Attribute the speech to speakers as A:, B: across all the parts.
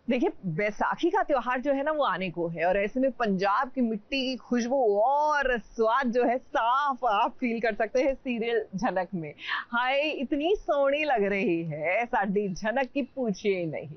A: देखिए, बैसाखी का त्योहार जो है ना वो आने को है, और ऐसे में पंजाब की मिट्टी की खुशबू और स्वाद जो है साफ आप फील कर सकते हैं सीरियल झनक में। हाय, इतनी सोहनी लग रही है साडी झनक की पूछिए नहीं।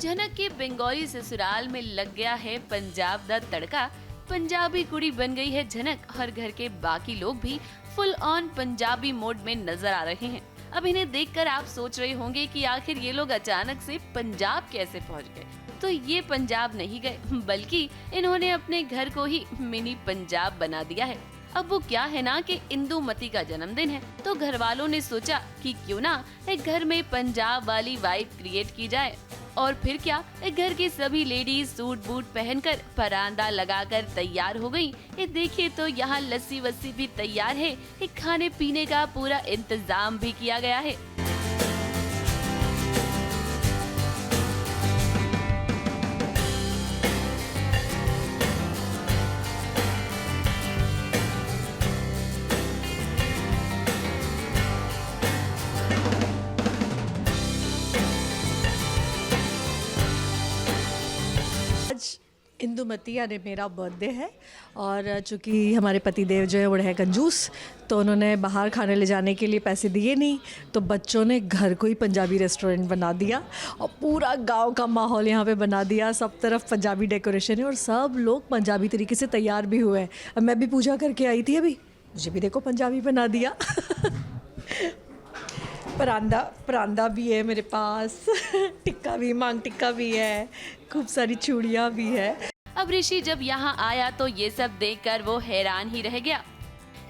B: झनक के बंगाली ससुराल में लग गया है पंजाब दा तड़का। पंजाबी कुड़ी बन गई है झनक और घर के बाकी लोग भी फुल ऑन पंजाबी मोड में नजर आ रहे हैं। अब इन्हें देखकर आप सोच रहे होंगे कि आखिर ये लोग अचानक से पंजाब कैसे पहुंच गए। तो ये पंजाब नहीं गए, बल्कि इन्होंने अपने घर को ही मिनी पंजाब बना दिया है। अब वो क्या है ना कि इंदुमती का जन्मदिन है, तो घर वालों ने सोचा कि क्यों ना एक घर में पंजाब वाली वाइब क्रिएट की जाए। और फिर क्या, एक घर की सभी लेडीज सूट बूट पहनकर परांदा लगाकर तैयार हो गयी। ये देखिए तो यहाँ लस्सी वस्सी भी तैयार है, एक खाने पीने का पूरा इंतजाम भी किया गया है।
C: इंदुमती यानी मेरा बर्थडे है, और चूँकि हमारे पतिदेव जो है वो है कंजूस, तो उन्होंने बाहर खाने ले जाने के लिए पैसे दिए नहीं, तो बच्चों ने घर को ही पंजाबी रेस्टोरेंट बना दिया और पूरा गांव का माहौल यहाँ पे बना दिया। सब तरफ पंजाबी डेकोरेशन है और सब लोग पंजाबी तरीके से तैयार भी हुए हैं। अब मैं भी पूजा करके आई थी, अभी मुझे भी देखो पंजाबी बना दिया। परांदा भी है मेरे पास, टिक्का भी, मांग टिक्का भी है, खूब सारी चूड़ियाँ भी है।
B: अब ऋषि जब यहाँ आया तो ये सब देखकर वो हैरान ही रह गया।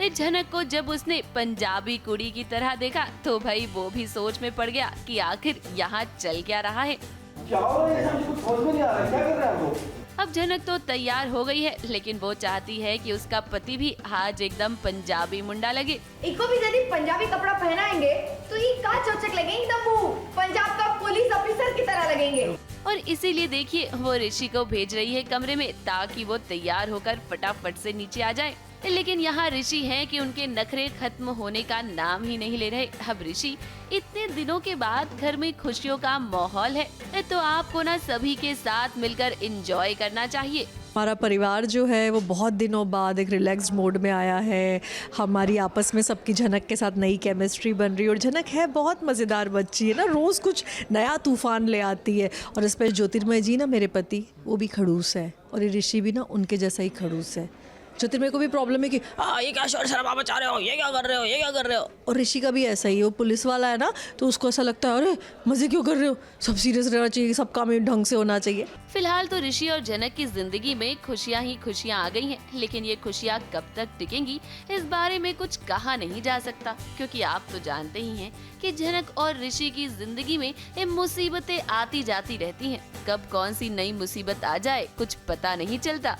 B: इस झनक को जब उसने पंजाबी कुड़ी की तरह देखा तो भाई वो भी सोच में पड़ गया कि आखिर यहाँ चल क्या रहा है।
D: क्या हो रहा है? कुछ समझ में नहीं आ रहा, क्या कर रहे हैं आप लोग?
B: अब झनक तो तैयार हो गई है, लेकिन वो चाहती है कि उसका पति भी आज एकदम पंजाबी मुंडा लगे।
E: इनको भी यदि पंजाबी कपड़ा पहनाएंगे तो ये का चौचक लगेंगे, एकदम वो पंजाब का पुलिस ऑफिसर की तरह लगेंगे।
B: और इसीलिए देखिए वो ऋषि को भेज रही है कमरे में, ताकि वो तैयार होकर फटाफट से नीचे आ जाए। लेकिन यहाँ ऋषि हैं कि उनके नखरे खत्म होने का नाम ही नहीं ले रहे। अब ऋषि, इतने दिनों के बाद घर में खुशियों का माहौल है, तो आपको ना सभी के साथ मिलकर एंजॉय करना चाहिए।
C: हमारा परिवार जो है वो बहुत दिनों बाद एक रिलैक्स्ड मोड में आया है। हमारी आपस में सबकी झनक के साथ नई केमिस्ट्री बन रही है, और झनक है बहुत मज़ेदार बच्ची है ना, रोज़ कुछ नया तूफान ले आती है। और इस पर ज्योतिर्मय जी ना, मेरे पति, वो भी खड़ूस है, और ये ऋषि भी ना उनके जैसा ही खड़ूस है। ज्योतिर्मय को भी प्रॉब्लम है कि ये क्या शोर शराबा मचा रहे हो, ये क्या कर रहे हो, ये क्या कर रहे हो। और ऋषि का भी ऐसा ही है, वो पुलिस वाला है ना, तो उसको ऐसा लगता है अरे मज़े क्यों कर रहे हो, सब सीरियस रहना चाहिए, सब काम ढंग से होना चाहिए।
B: फिलहाल तो ऋषि और झनक की जिंदगी में खुशियां ही खुशियां आ गई हैं, लेकिन ये खुशियां कब तक टिकेंगी इस बारे में कुछ कहा नहीं जा सकता, क्योंकि आप तो जानते ही हैं कि झनक और ऋषि की जिंदगी में ये मुसीबतें आती जाती रहती हैं। कब कौन सी नई मुसीबत आ जाए कुछ पता नहीं चलता।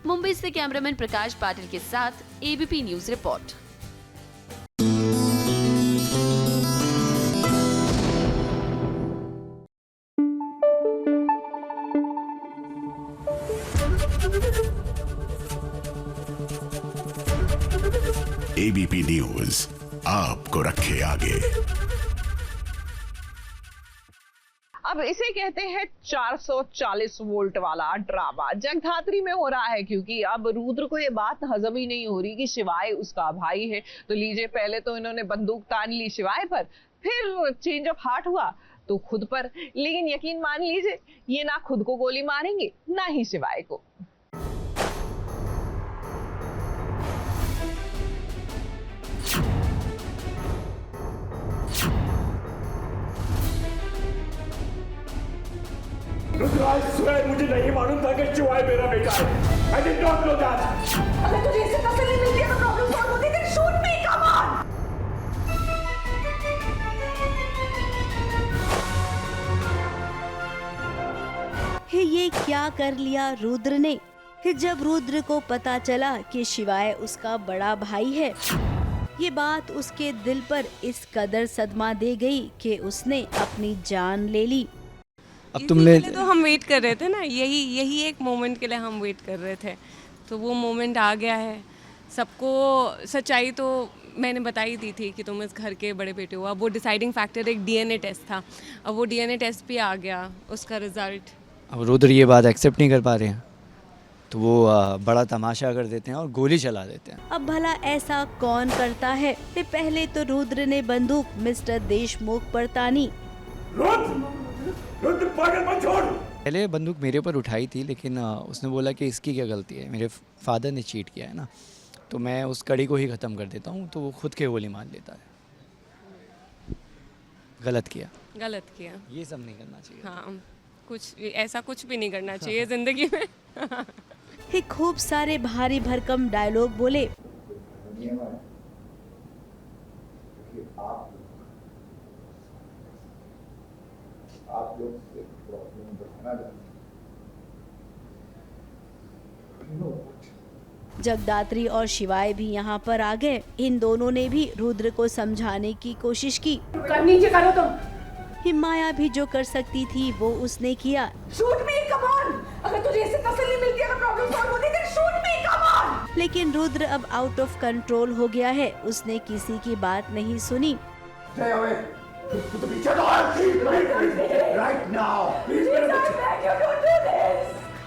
B: मुंबई से कैमरामैन प्रकाश पाटिल के साथ ABP news report.
F: ABP news आपको रखे आगे।
A: अब इसे कहते हैं 440 वोल्ट वाला ड्रामा जगधात्री में हो रहा है, क्योंकि अब रुद्र को ये बात हजम ही नहीं हो रही कि शिवाय उसका भाई है। तो लीजिए, पहले तो इन्होंने बंदूक तान ली शिवाय पर, फिर चेंज ऑफ हार्ट हुआ तो खुद पर। लेकिन यकीन मान लीजिए, ये ना खुद को गोली मारेंगे ना ही शिवाय को।
D: I swear, मुझे नहीं मालूम था कि शिवाय मेरा बेटा है। I did not know that.
E: अगर तुझे इससे तसल्ली मिलती है तो
G: कर लिया रुद्र ने। फिर जब रुद्र को पता चला कि शिवाय उसका बड़ा भाई है, ये बात उसके दिल पर इस कदर सदमा दे गई कि उसने अपनी जान ले ली।
H: अब तुमने तो हम वेट कर रहे थे ना, यही एक मोमेंट के लिए हम वेट कर रहे थे, तो वो मोमेंट आ गया है। सबको सच्चाई तो मैंने बताई दी थी कि तुम इस घर के बड़े बेटे हो। अब वो डिसाइडिंग फैक्टर एक डीएनए टेस्ट था, अब वो डीएनए टेस्ट भी आ गया, उसका रिजल्ट।
I: अब रुद्र ये बात एक्सेप्ट नहीं कर पा रहे हैं, तो वो बड़ा तमाशा कर देते हैं और गोली चला देते हैं।
G: अब भला ऐसा कौन करता है? पहले तो रुद्र ने बंदूक मिस्टर देशमुख पर तानी।
D: रुद्र पागल मत छोड़।
I: पहले बंदूक मेरे ऊपर उठाई थी, लेकिन उसने बोला कि इसकी क्या गलती है, मेरे फादर ने चीट किया है ना, तो मैं उस कड़ी को ही ख़त्म कर देता हूँ, तो वो खुद के गोली मार लेता है। गलत किया,
H: ये
I: सब नहीं करना चाहिए।
H: हाँ, ऐसा कुछ भी नहीं करना चाहिए ज़िंदगी में।
G: ही खूब सारे भारी भरकम डायलॉग बोले। जगदात्री और शिवाय भी यहाँ पर आ गए। इन दोनों ने भी रुद्र को समझाने की कोशिश की।
E: नीचे करो तुम।
G: हिमाया भी जो कर सकती थी वो उसने किया।
E: Shoot me, come on. अगर तुझे इससे तसल्ली मिलती है, अगर प्रॉब्लम सॉल्व होती है, then shoot me, come on.
G: लेकिन रुद्र अब आउट ऑफ कंट्रोल हो गया है, उसने किसी की बात नहीं सुनी।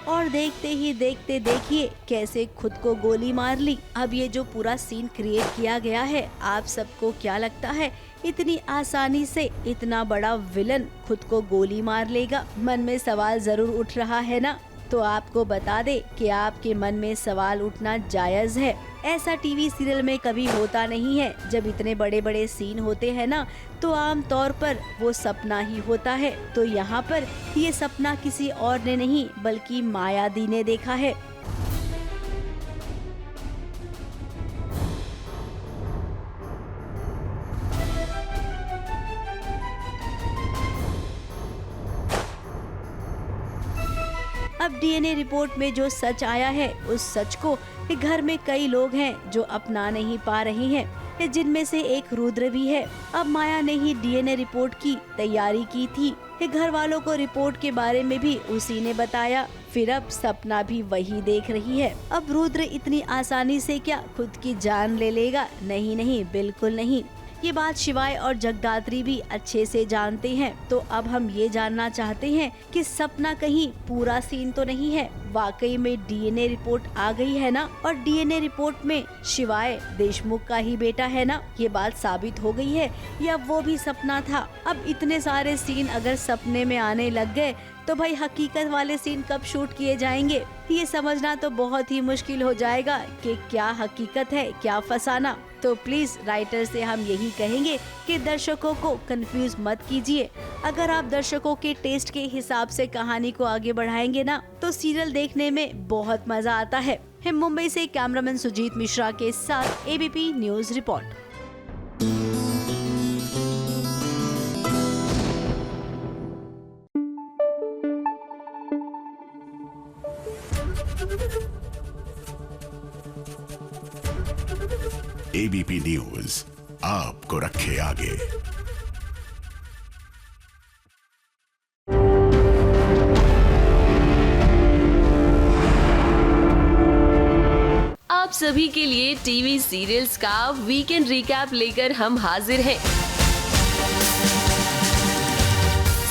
G: और देखते ही देखते देखिए कैसे खुद को गोली मार ली। अब ये जो पूरा सीन क्रिएट किया गया है, आप सबको क्या लगता है इतनी आसानी से इतना बड़ा विलन खुद को गोली मार लेगा? मन में सवाल जरूर उठ रहा है ना? तो आपको बता दे कि आपके मन में सवाल उठना जायज है। ऐसा टीवी सीरियल में कभी होता नहीं है। जब इतने बड़े बड़े सीन होते हैं ना, तो आम तौर पर वो सपना ही होता है। तो यहाँ पर ये सपना किसी और ने नहीं बल्कि माया दी ने देखा है। अब डीएनए रिपोर्ट में जो सच आया है, उस सच को घर में कई लोग हैं जो अपना नहीं पा रहे हैं, जिनमें से एक रुद्र भी है। अब माया ने ही डीएनए रिपोर्ट की तैयारी की थी। घर वालों को रिपोर्ट के बारे में भी उसी ने बताया। फिर अब सपना भी वही देख रही है। अब रुद्र इतनी आसानी से क्या खुद की जान ले लेगा? नहीं नहीं, बिल्कुल नहीं। ये बात शिवाय और जगदात्री भी अच्छे से जानते हैं। तो अब हम ये जानना चाहते हैं कि सपना कहीं पूरा सीन तो नहीं है, वाकई में डीएनए रिपोर्ट आ गई है ना? और डीएनए रिपोर्ट में शिवाय देशमुख का ही बेटा है ना? ये बात साबित हो गई है या वो भी सपना था? अब इतने सारे सीन अगर सपने में आने लग गए तो भाई हकीकत वाले सीन कब शूट किए जाएंगे? ये समझना तो बहुत ही मुश्किल हो जाएगा कि क्या हकीकत है, क्या फसाना। तो प्लीज राइटर से हम यही कहेंगे कि दर्शकों को कंफ्यूज मत कीजिए। अगर आप दर्शकों के टेस्ट के हिसाब से कहानी को आगे बढ़ाएंगे ना, तो सीरियल देखने में बहुत मजा आता है। मुंबई से कैमरामैन सुजीत मिश्रा के साथ ABP news report.
F: ABP news आपको रखे आगे।
B: आप सभी के लिए टीवी सीरियल्स का वीकेंड रिकैप लेकर हम हाजिर हैं।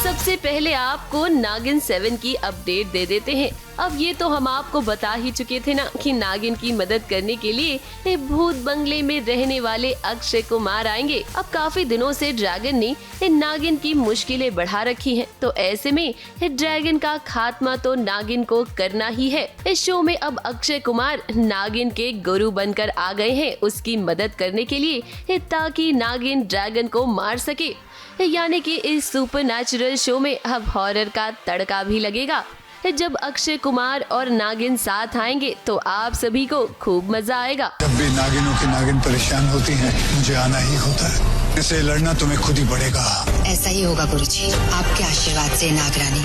B: सबसे पहले आपको नागिन 7 की अपडेट दे देते हैं। अब ये तो हम आपको बता ही चुके थे ना कि नागिन की मदद करने के लिए भूत बंगले में रहने वाले अक्षय कुमार आएंगे। अब काफी दिनों से ड्रैगन ने नागिन की मुश्किलें बढ़ा रखी हैं, तो ऐसे में ड्रैगन का खात्मा तो नागिन को करना ही है। इस शो में अब अक्षय कुमार नागिन के गुरु बनकर आ गए हैं उसकी मदद करने के लिए, ताकि नागिन ड्रैगन को मार सके। यानी कि इस सुपरनैचुरल शो में अब हॉरर का तड़का भी लगेगा। जब अक्षय कुमार और नागिन साथ आएंगे तो आप सभी को खूब मजा आएगा।
J: जब भी नागिनों की नागिन परेशान होती हैं, मुझे आना ही होता है। इसे लड़ना तुम्हें खुद ही पड़ेगा।
K: ऐसा ही होगा गुरुजी, आपके आशीर्वाद से नागरानी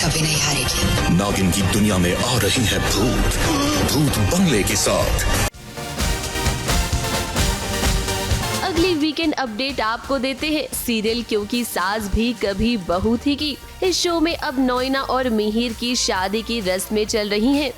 K: कभी नहीं हारेगी।
F: नागिन की दुनिया में आ रही है भूत बंगले के साथ।
B: अगली वीकेंड अपडेट आपको देते हैं सीरियल क्योंकि सास भी कभी बहू थी की इस शो में अब नोएना और मिहिर की शादी की रस्में चल रही हैं।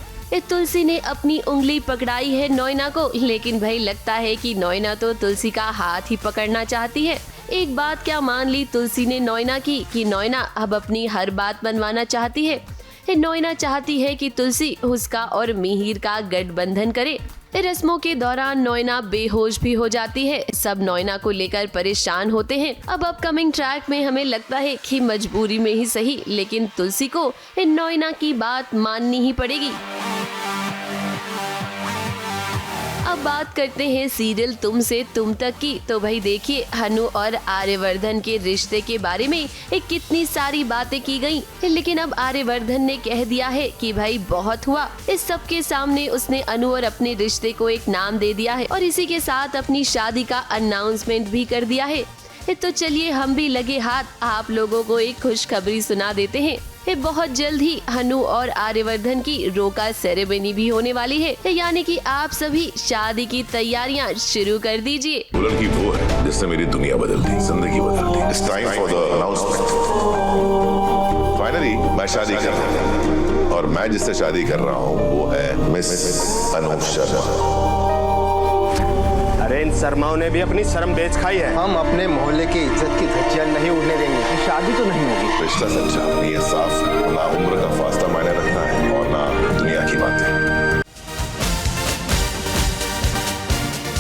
B: तुलसी ने अपनी उंगली पकड़ाई है नोएना को, लेकिन भाई लगता है कि नोएना तो तुलसी का हाथ ही पकड़ना चाहती है। एक बात क्या मान ली तुलसी ने नोएना की कि नोएना अब अपनी हर बात मनवाना चाहती है। नोएना चाहती है कि तुलसी उसका और मिहिर का गठबंधन करे। रस्मों के दौरान नोएना बेहोश भी हो जाती है। सब नोएना को लेकर परेशान होते हैं। अब अपकमिंग ट्रैक में हमें लगता है कि मजबूरी में ही सही, लेकिन तुलसी को नोएना की बात माननी ही पड़ेगी। अब बात करते हैं सीरियल तुम से तुम तक की। तो भाई देखिए हनु और आर्यवर्धन के रिश्ते के बारे में कितनी सारी बातें की गई, लेकिन अब आर्यवर्धन ने कह दिया है कि भाई बहुत हुआ। इस सब के सामने उसने अनु और अपने रिश्ते को एक नाम दे दिया है और इसी के साथ अपनी शादी का अनाउंसमेंट भी कर दिया है। तो चलिए हम भी लगे हाथ आप लोगों को एक खुशखबरी सुना देते हैं। बहुत जल्द ही हनु और आर्यवर्धन की रोका सेरेमनी भी होने वाली है, यानी कि आप सभी शादी की तैयारियां शुरू कर दीजिए।
F: दुल्हन की वो है जिसने मेरी दुनिया बदल दी, जिंदगी बदल दी। It's time for the announcement. Finally, मैं शादी कर रहा हूँ और मैं जिससे शादी कर रहा हूँ वो है मिस अनु शर्मा।
D: अरे इन शर्माओं ने भी अपनी शर्म बेच खाई है। हम अपने मोहल्ले की इज्जत की धज्जियां नहीं उड़ने देंगे। शादी तो नहीं होगी।
F: रिश्ता सच्चा, नीयत साफ, ना उम्र का फासला मायने रखता है और ना दुनिया की बातें।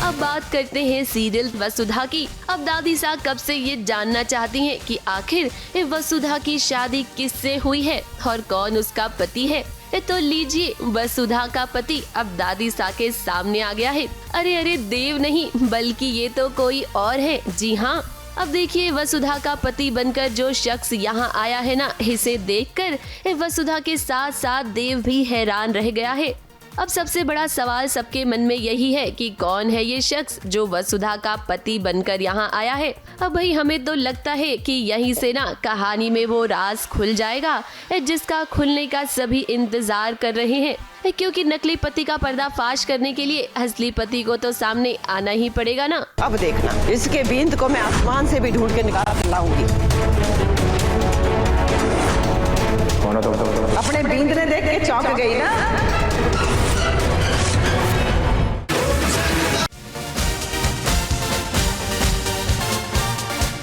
B: अब बात करते हैं सीरियल वसुधा की। अब दादी सा कब से ये जानना चाहती हैं कि आखिर वसुधा की शादी किससे हुई है और कौन उसका पति है। तो लीजिए वसुधा का पति अब दादी सा के सामने आ गया है। अरे देव नहीं बल्कि ये तो कोई और है। जी हाँ, अब देखिए वसुधा का पति बनकर जो शख्स यहाँ आया है ना, इसे देखकर वसुधा के साथ साथ देव भी हैरान रह गया है। अब सबसे बड़ा सवाल सबके मन में यही है कि कौन है ये शख्स जो वसुधा का पति बनकर यहाँ आया है। अब भाई हमें तो लगता है कि यहीं से ना कहानी में वो राज खुल जाएगा जिसका खुलने का सभी इंतजार कर रहे हैं, क्योंकि नकली पति का पर्दाफाश करने के लिए असली पति को तो सामने आना ही पड़ेगा ना।
L: अब देखना इसके बींद को मैं आसमान से भी ढूंढ के निकाल कर लाऊंगी। अपने बींद ने देख के चौंक गई ना।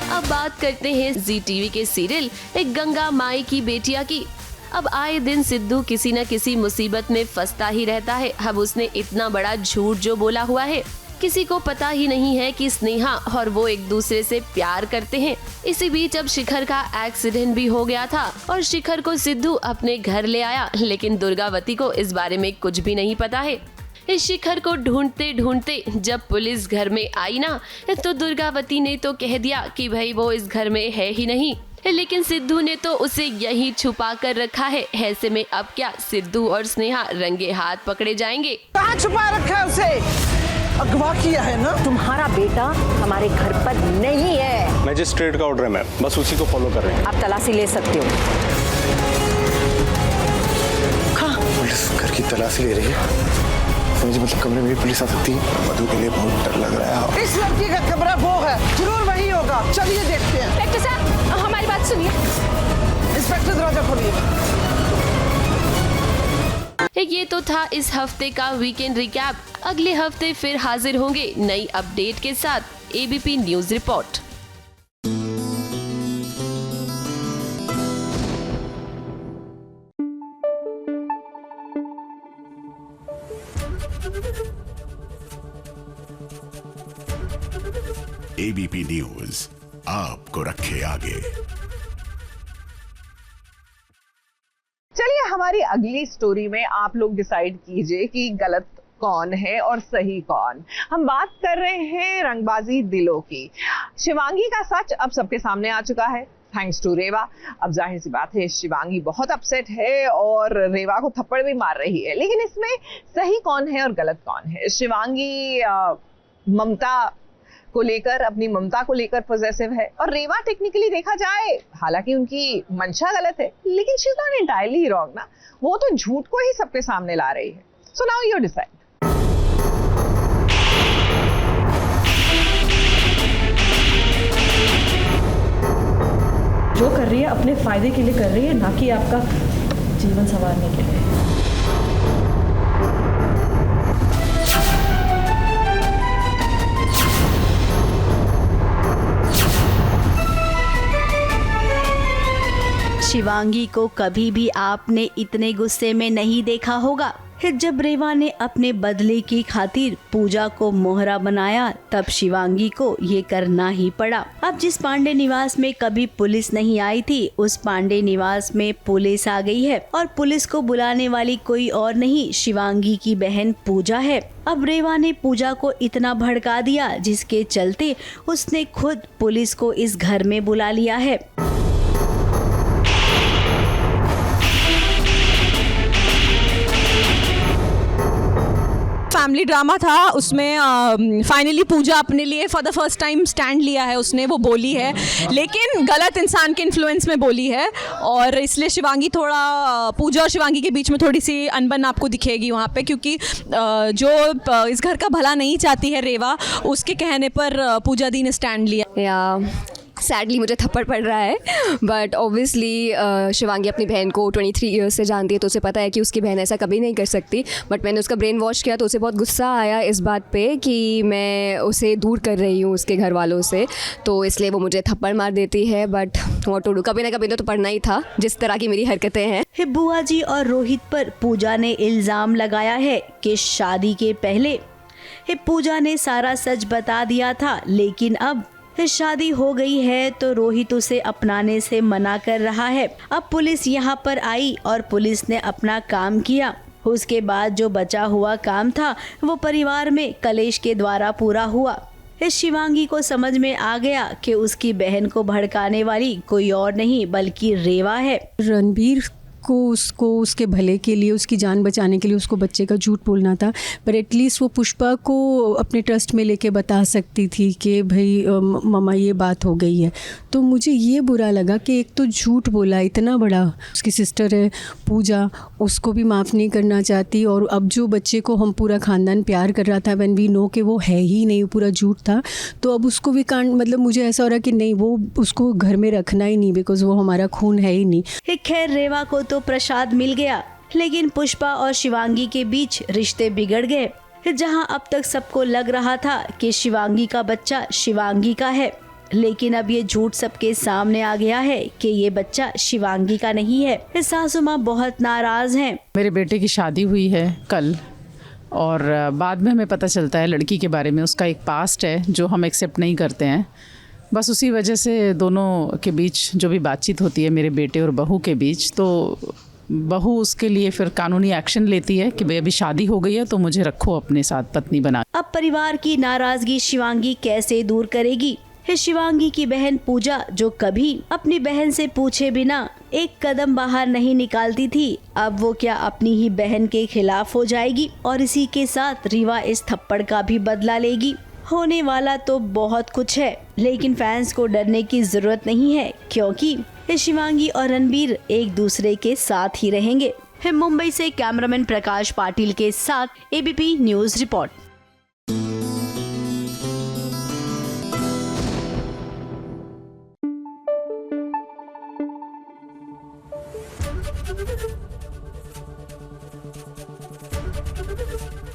B: अब बात करते हैं जी टीवी के सीरियल एक गंगा माई की बेटिया की। अब आए दिन सिद्धू किसी न किसी मुसीबत में फंसता ही रहता है। अब उसने इतना बड़ा झूठ जो बोला हुआ है, किसी को पता ही नहीं है कि स्नेहा और वो एक दूसरे से प्यार करते हैं। इसी बीच अब शिखर का एक्सीडेंट भी हो गया था और शिखर को सिद्धू अपने घर ले आया, लेकिन दुर्गावती को इस बारे में कुछ भी नहीं पता है। इस शिखर को ढूंढते ढूंढते जब पुलिस घर में आई ना, तो दुर्गावती ने तो कह दिया कि भाई वो इस घर में है ही नहीं, लेकिन सिद्धू ने तो उसे यहीं छुपा कर रखा है। ऐसे में अब क्या सिद्धू और स्नेहा रंगे हाथ पकड़े जाएंगे।
L: कहाँ छुपा रखा है उसे? अगवा किया है ना।
M: तुम्हारा बेटा हमारे घर पर नहीं है।
D: मैजिस्ट्रेट का ऑर्डर है मैम, बस उसी को फॉलो कर रहे हैं।
M: आप तलाशी ले सकते हो।
J: पुलिस घर की तलाशी ले रही है। मुझे मतलब कमरे में भी पुलिस आ सकती है। मधु के लिए बहुत डर लग रहा है।
L: इस लड़की का कमरा वो है, जरूर वही होगा। चलिए देखते हैं।
E: इंस्पेक्टर साहब हमारी बात सुनिए।
L: इंस्पेक्टर दरवाजा खोलिए।
B: ये तो था इस हफ्ते का वीकेंड रिकैप। अगले हफ्ते फिर हाजिर होंगे नई अपडेट के साथ। ABP news report.
F: ABP news आपको रखे आगे।
A: चलिए हमारी अगली स्टोरी में आप लोग डिसाइड कीजिए कि गलत कौन है और सही कौन। हम बात कर रहे हैं रंगबाजी दिलों की। शिवांगी का सच अब सबके सामने आ चुका है। थैंक्स टू रेवा। अब जाहिर सी बात है शिवांगी बहुत अपसेट है और रेवा को थप्पड़ भी मार रही है, लेकिन इसमें सही कौन है और गलत कौन है? शिवांगी ममता को लेकर, अपनी ममता को लेकर पॉजिटिव है और रेवा टेक्निकली देखा जाए हालांकि उनकी मंशा गलत है, लेकिन she is not entirely wrong ना, वो तो झूठ को ही सबके सामने ला रही है। So now you decide.
C: जो कर रही है अपने फायदे के लिए कर रही है, ना कि आपका जीवन संवारने के लिए।
G: शिवांगी को कभी भी आपने इतने गुस्से में नहीं देखा होगा। जब रेवा ने अपने बदले की खातिर पूजा को मोहरा बनाया, तब शिवांगी को ये करना ही पड़ा। अब जिस पांडे निवास में कभी पुलिस नहीं आई थी, उस पांडे निवास में पुलिस आ गई है और पुलिस को बुलाने वाली कोई और नहीं, शिवांगी की बहन पूजा है। अब रेवा ने पूजा को इतना भड़का दिया जिसके चलते उसने खुद पुलिस को इस घर में बुला लिया है।
N: फैमिली ड्रामा था, उसमें फाइनली पूजा अपने लिए for the first time stand लिया है, उसने वो बोली है, लेकिन गलत इंसान के इन्फ्लुएंस में बोली है और इसलिए शिवांगी थोड़ा, पूजा और शिवांगी के बीच में थोड़ी सी अनबन आपको दिखेगी वहाँ पे, क्योंकि जो इस घर का भला नहीं चाहती है रेवा, उसके कहने पर पूजा दी ने स्टैंड लिया।
O: या सैडली मुझे थप्पड़ पड़ रहा है, बट ऑब्वियसली शिवांगी अपनी बहन को 23 ईयर्स से जानती है, तो उसे पता है कि उसकी बहन ऐसा कभी नहीं कर सकती। बट मैंने उसका ब्रेन वॉश किया तो उसे बहुत गुस्सा आया इस बात पे कि मैं उसे दूर कर रही हूँ उसके घर वालों से, तो इसलिए वो मुझे थप्पड़ मार देती है। बट व्हाट टू डू, कभी ना कभी तो पढ़ना ही था, जिस तरह की मेरी हरकतें हैं।
G: बुआ जी और रोहित पर पूजा ने इल्ज़ाम लगाया है कि शादी के पहले पूजा ने सारा सच बता दिया था, लेकिन अब शादी हो गई है तो रोहित उसे अपनाने से मना कर रहा है। अब पुलिस यहाँ पर आई और पुलिस ने अपना काम किया। उसके बाद जो बचा हुआ काम था वो परिवार में कलेश के द्वारा पूरा हुआ। इस शिवांगी को समझ में आ गया कि उसकी बहन को भड़काने वाली कोई और नहीं बल्कि रेवा है।
P: रणबीर को उसको उसके भले के लिए, उसकी जान बचाने के लिए उसको बच्चे का झूठ बोलना था, पर एटलीस्ट वो पुष्पा को अपने ट्रस्ट में लेके बता सकती थी कि भाई मामा ये बात हो गई है। तो मुझे ये बुरा लगा कि एक तो झूठ बोला इतना बड़ा, उसकी सिस्टर है पूजा, उसको भी माफ़ नहीं करना चाहती, और अब जो बच्चे को हम पूरा ख़ानदान प्यार कर रहा था, व्हेन वी नो कि वो है ही नहीं, पूरा झूठ था, तो अब उसको भी कांड, मतलब मुझे ऐसा हो रहा कि नहीं, वो उसको घर में रखना ही नहीं, बिकॉज वो हमारा खून है ही नहीं।
G: खैर रेवा को तो प्रसाद मिल गया, लेकिन पुष्पा और शिवांगी के बीच रिश्ते बिगड़ गए। जहां अब तक सबको लग रहा था कि शिवांगी का बच्चा शिवांगी का है, लेकिन अब ये झूठ सबके सामने आ गया है कि ये बच्चा शिवांगी का नहीं है। सासू माँ बहुत नाराज हैं।
Q: मेरे बेटे की शादी हुई है कल, और बाद में हमें पता चलता है लड़की के बारे में, उसका एक पास्ट है जो हम एक्सेप्ट नहीं करते हैं। बस उसी वजह से दोनों के बीच जो भी बातचीत होती है मेरे बेटे और बहू के बीच, तो बहू उसके लिए फिर कानूनी एक्शन लेती है कि भाई अभी शादी हो गई है तो मुझे रखो अपने साथ पत्नी बना।
G: अब परिवार की नाराजगी शिवांगी कैसे दूर करेगी? शिवांगी की बहन पूजा, जो कभी अपनी बहन से पूछे बिना एक कदम बाहर नहीं निकालती थी, अब वो क्या अपनी ही बहन के खिलाफ हो जाएगी और इसी के साथ रीवा इस थप्पड़ का भी बदला लेगी? होने वाला तो बहुत कुछ है, लेकिन फैंस को डरने की जरूरत नहीं है, क्योंकि शिवांगी और रणबीर एक दूसरे के साथ ही रहेंगे। मुंबई से कैमरामैन प्रकाश पाटिल के साथ ABP news report.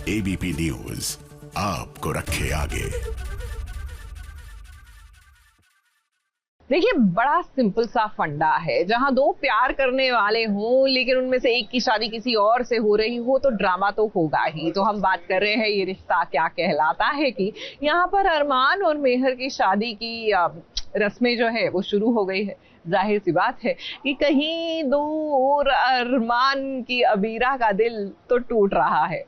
R: ABP news आपको रखे आगे।
A: देखिए, बड़ा सिंपल सा फंडा है, जहां दो प्यार करने वाले हों लेकिन उनमें से एक की शादी किसी और से हो रही हो तो ड्रामा तो होगा ही। तो हम बात कर रहे हैं ये रिश्ता क्या कहलाता है कि यहाँ पर अरमान और मेहर की शादी की रस्में जो है वो शुरू हो गई है। जाहिर सी बात है कि कहीं दूर अरमान की अबीरा का दिल तो टूट रहा है।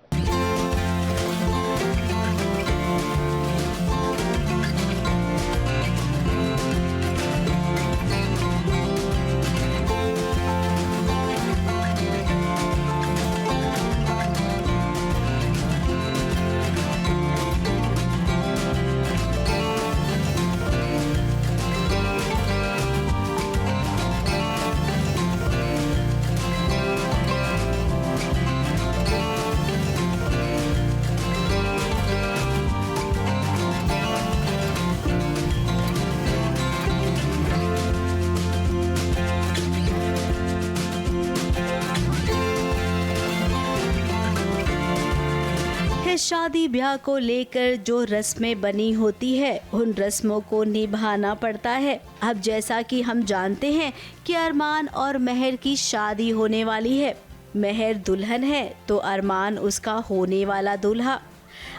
G: शादी ब्याह को लेकर जो रस्में बनी होती है उन रस्मों को निभाना पड़ता है। अब जैसा कि हम जानते हैं कि अरमान और महर की शादी होने वाली है। महर दुल्हन है तो अरमान उसका होने वाला दूल्हा।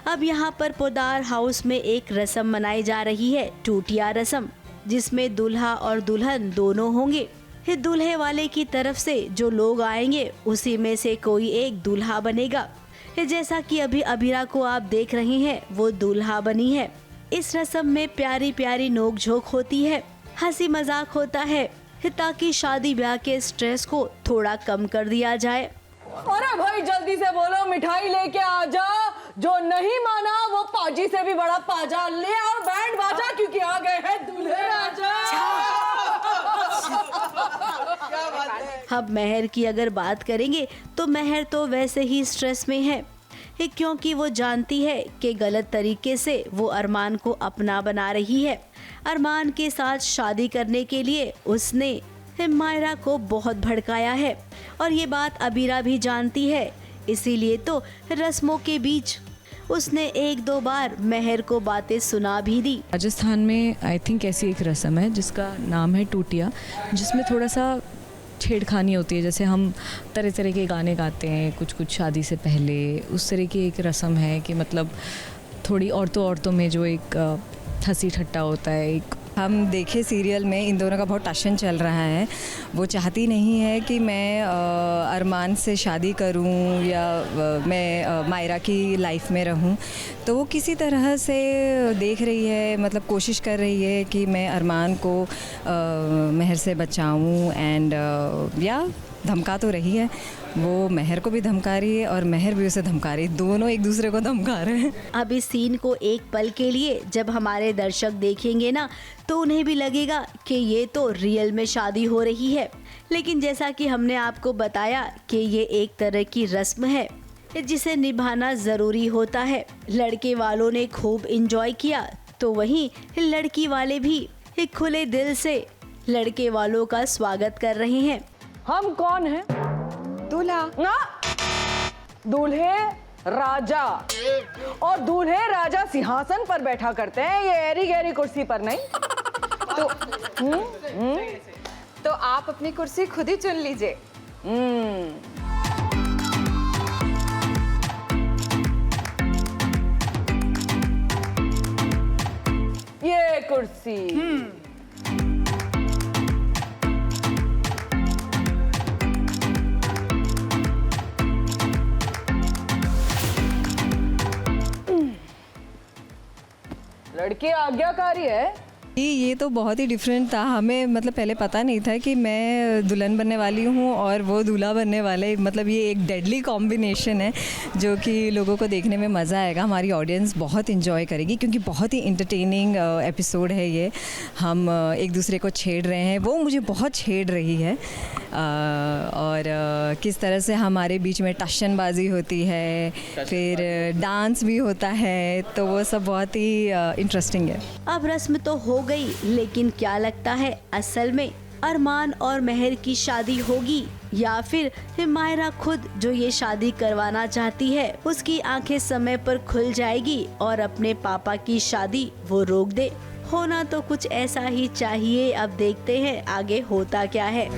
G: अब यहाँ पर पोदार हाउस में एक रस्म मनाई जा रही है, टूटिया रस्म, जिसमें दूल्हा और दुल्हन दोनों होंगे। दूल्हे वाले की तरफ से जो लोग आएंगे उसी में से कोई एक दूल्हा बनेगा। जैसा कि अभी अबीरा को आप देख रहे हैं वो दूल्हा बनी है। इस रस्म में प्यारी प्यारी नोक-झोंक होती है, हंसी मजाक होता है ताकि शादी ब्याह के स्ट्रेस को थोड़ा कम कर दिया जाए।
S: अरे भाई जल्दी से बोलो, मिठाई लेके आ जा। जो नहीं माना वो पाजी से भी बड़ा पाजा ले आओ, बैंड बाजा, क्योंकि आ गए हैं दूल्हे राजा।
G: अब महर की अगर बात करेंगे तो महर तो वैसे ही स्ट्रेस में है, क्योंकि वो जानती है कि गलत तरीके से वो अरमान को अपना बना रही है। अरमान के साथ शादी करने के लिए उसने मायरा को बहुत भड़काया है और ये बात अबीरा भी जानती है। इसीलिए तो रस्मों के बीच उसने 1-2 बार महर को बातें सुना भी दी।
T: राजस्थान में आई थिंक ऐसी एक रस्म है जिसका नाम है टूटिया, जिसमें थोड़ा सा छेड़खानी होती है। जैसे हम तरह तरह के गाने गाते हैं कुछ शादी से पहले, उस तरह की एक रस्म है कि मतलब थोड़ी औरतों में जो एक हंसी ठट्टा होता है। एक
U: हम देखे सीरियल में इन दोनों का बहुत टशन चल रहा है। वो चाहती नहीं है कि मैं अरमान से शादी करूं या मैं मायरा की लाइफ में रहूं, तो वो किसी तरह से देख रही है, मतलब कोशिश कर रही है कि मैं अरमान को महर से बचाऊं एंड या धमका तो रही है। वो महर को भी धमका रही है और महर भी उसे धमका रही है, दोनों एक दूसरे को धमका रहे हैं।
G: अब इस सीन को एक पल के लिए जब हमारे दर्शक देखेंगे ना तो उन्हें भी लगेगा कि ये तो रियल में शादी हो रही है, लेकिन जैसा कि हमने आपको बताया कि ये एक तरह की रस्म है जिसे निभाना ज़रूरी होता है। लड़के वालों ने खूब इंजॉय किया तो वहीं लड़की वाले भी खुले दिल से लड़के वालों का स्वागत कर रहे हैं।
S: हम कौन हैं? दूल्हा ना, दूल्हे राजा, और दूल्हे राजा सिंहासन पर बैठा करते हैं, ये एरी गहरी कुर्सी पर नहीं।
V: तो आप अपनी कुर्सी खुद ही चुन लीजिए।
S: ये कुर्सी लड़की आज्ञाकारी है।
U: ये तो बहुत ही डिफरेंट था। हमें मतलब पहले पता नहीं था कि मैं दुल्हन बनने वाली हूँ और वो दूल्हा बनने वाला है। मतलब ये एक डेडली कॉम्बिनेशन है जो कि लोगों को देखने में मज़ा आएगा। हमारी ऑडियंस बहुत इन्जॉय करेगी क्योंकि बहुत ही इंटरटेनिंग एपिसोड है ये। हम एक दूसरे को छेड़ रहे हैं, वो मुझे बहुत छेड़ रही है, और किस तरह से हमारे बीच में टशनबाजी होती है, फिर डांस भी होता है, तो वो सब बहुत ही इंटरेस्टिंग है।
G: अब रस्म तो हो गई, लेकिन क्या लगता है असल में अरमान और महर की शादी होगी या फिर मायरा खुद जो ये शादी करवाना चाहती है उसकी आंखें समय पर खुल जाएगी और अपने पापा की शादी वो रोक दे? होना तो कुछ ऐसा ही चाहिए। अब देखते हैं आगे होता क्या है।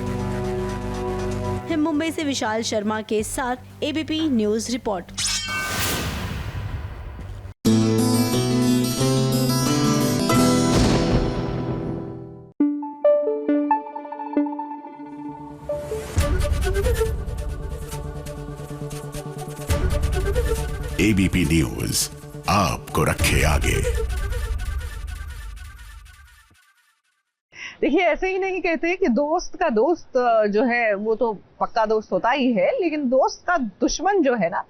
G: मुंबई से विशाल शर्मा के साथ ABP news report.
R: ABP news आपको रखे आगे।
A: देखिए, ऐसे ही नहीं कहते कि दोस्त का दोस्त जो है वो तो पक्का दोस्त होता ही है, लेकिन दोस्त का दुश्मन जो है ना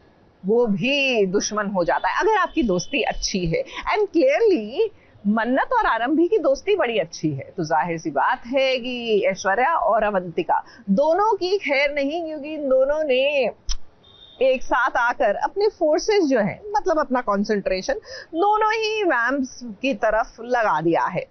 A: वो भी दुश्मन हो जाता है अगर आपकी दोस्ती अच्छी है। एंड क्लियरली मन्नत और आरंभी की दोस्ती बड़ी अच्छी है, तो जाहिर सी बात है कि ऐश्वर्या और अवंतिका दोनों की खैर नहीं, क्योंकि इन दोनों ने एक साथ आकर अपने फोर्सेस जो है, मतलब अपना कंसंट्रेशन दोनों ही वैम्प्स की तरफ लगा दिया है।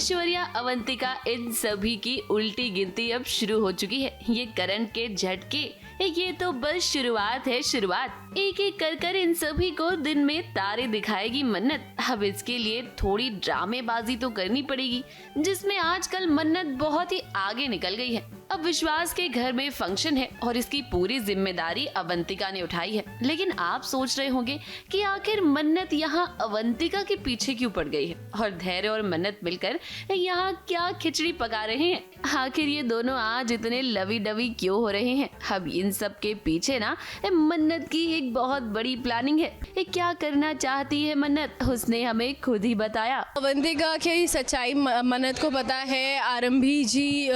B: ऐश्वर्या, अवंतिका, इन सभी की उल्टी गिनती अब शुरू हो चुकी है। ये करंट के झटके, ये तो बस शुरुआत है, शुरुआत। एक एक कर इन सभी को दिन में तारे दिखाएगी मन्नत। अब इसके लिए थोड़ी ड्रामेबाजी तो करनी पड़ेगी, जिसमें आजकल मन्नत बहुत ही आगे निकल गई है। अब विश्वास के घर में फंक्शन है और इसकी पूरी जिम्मेदारी अवंतिका ने उठाई है। लेकिन आप सोच रहे होंगे कि आखिर मन्नत यहाँ अवंतिका के पीछे क्यों पड़ गई है और धैर्य और मन्नत मिलकर यहाँ क्या खिचड़ी पका रहे हैं। आखिर ये दोनों आज इतने लवी डवी क्यों हो रहे हैं। अब इन सब के पीछे ना मन्नत की एक बहुत बड़ी प्लानिंग है। क्या करना चाहती है मन्नत, उसने हमें खुद ही बताया।
H: अवंतिका की सच्चाई मन्नत को पता है। आरंभी जी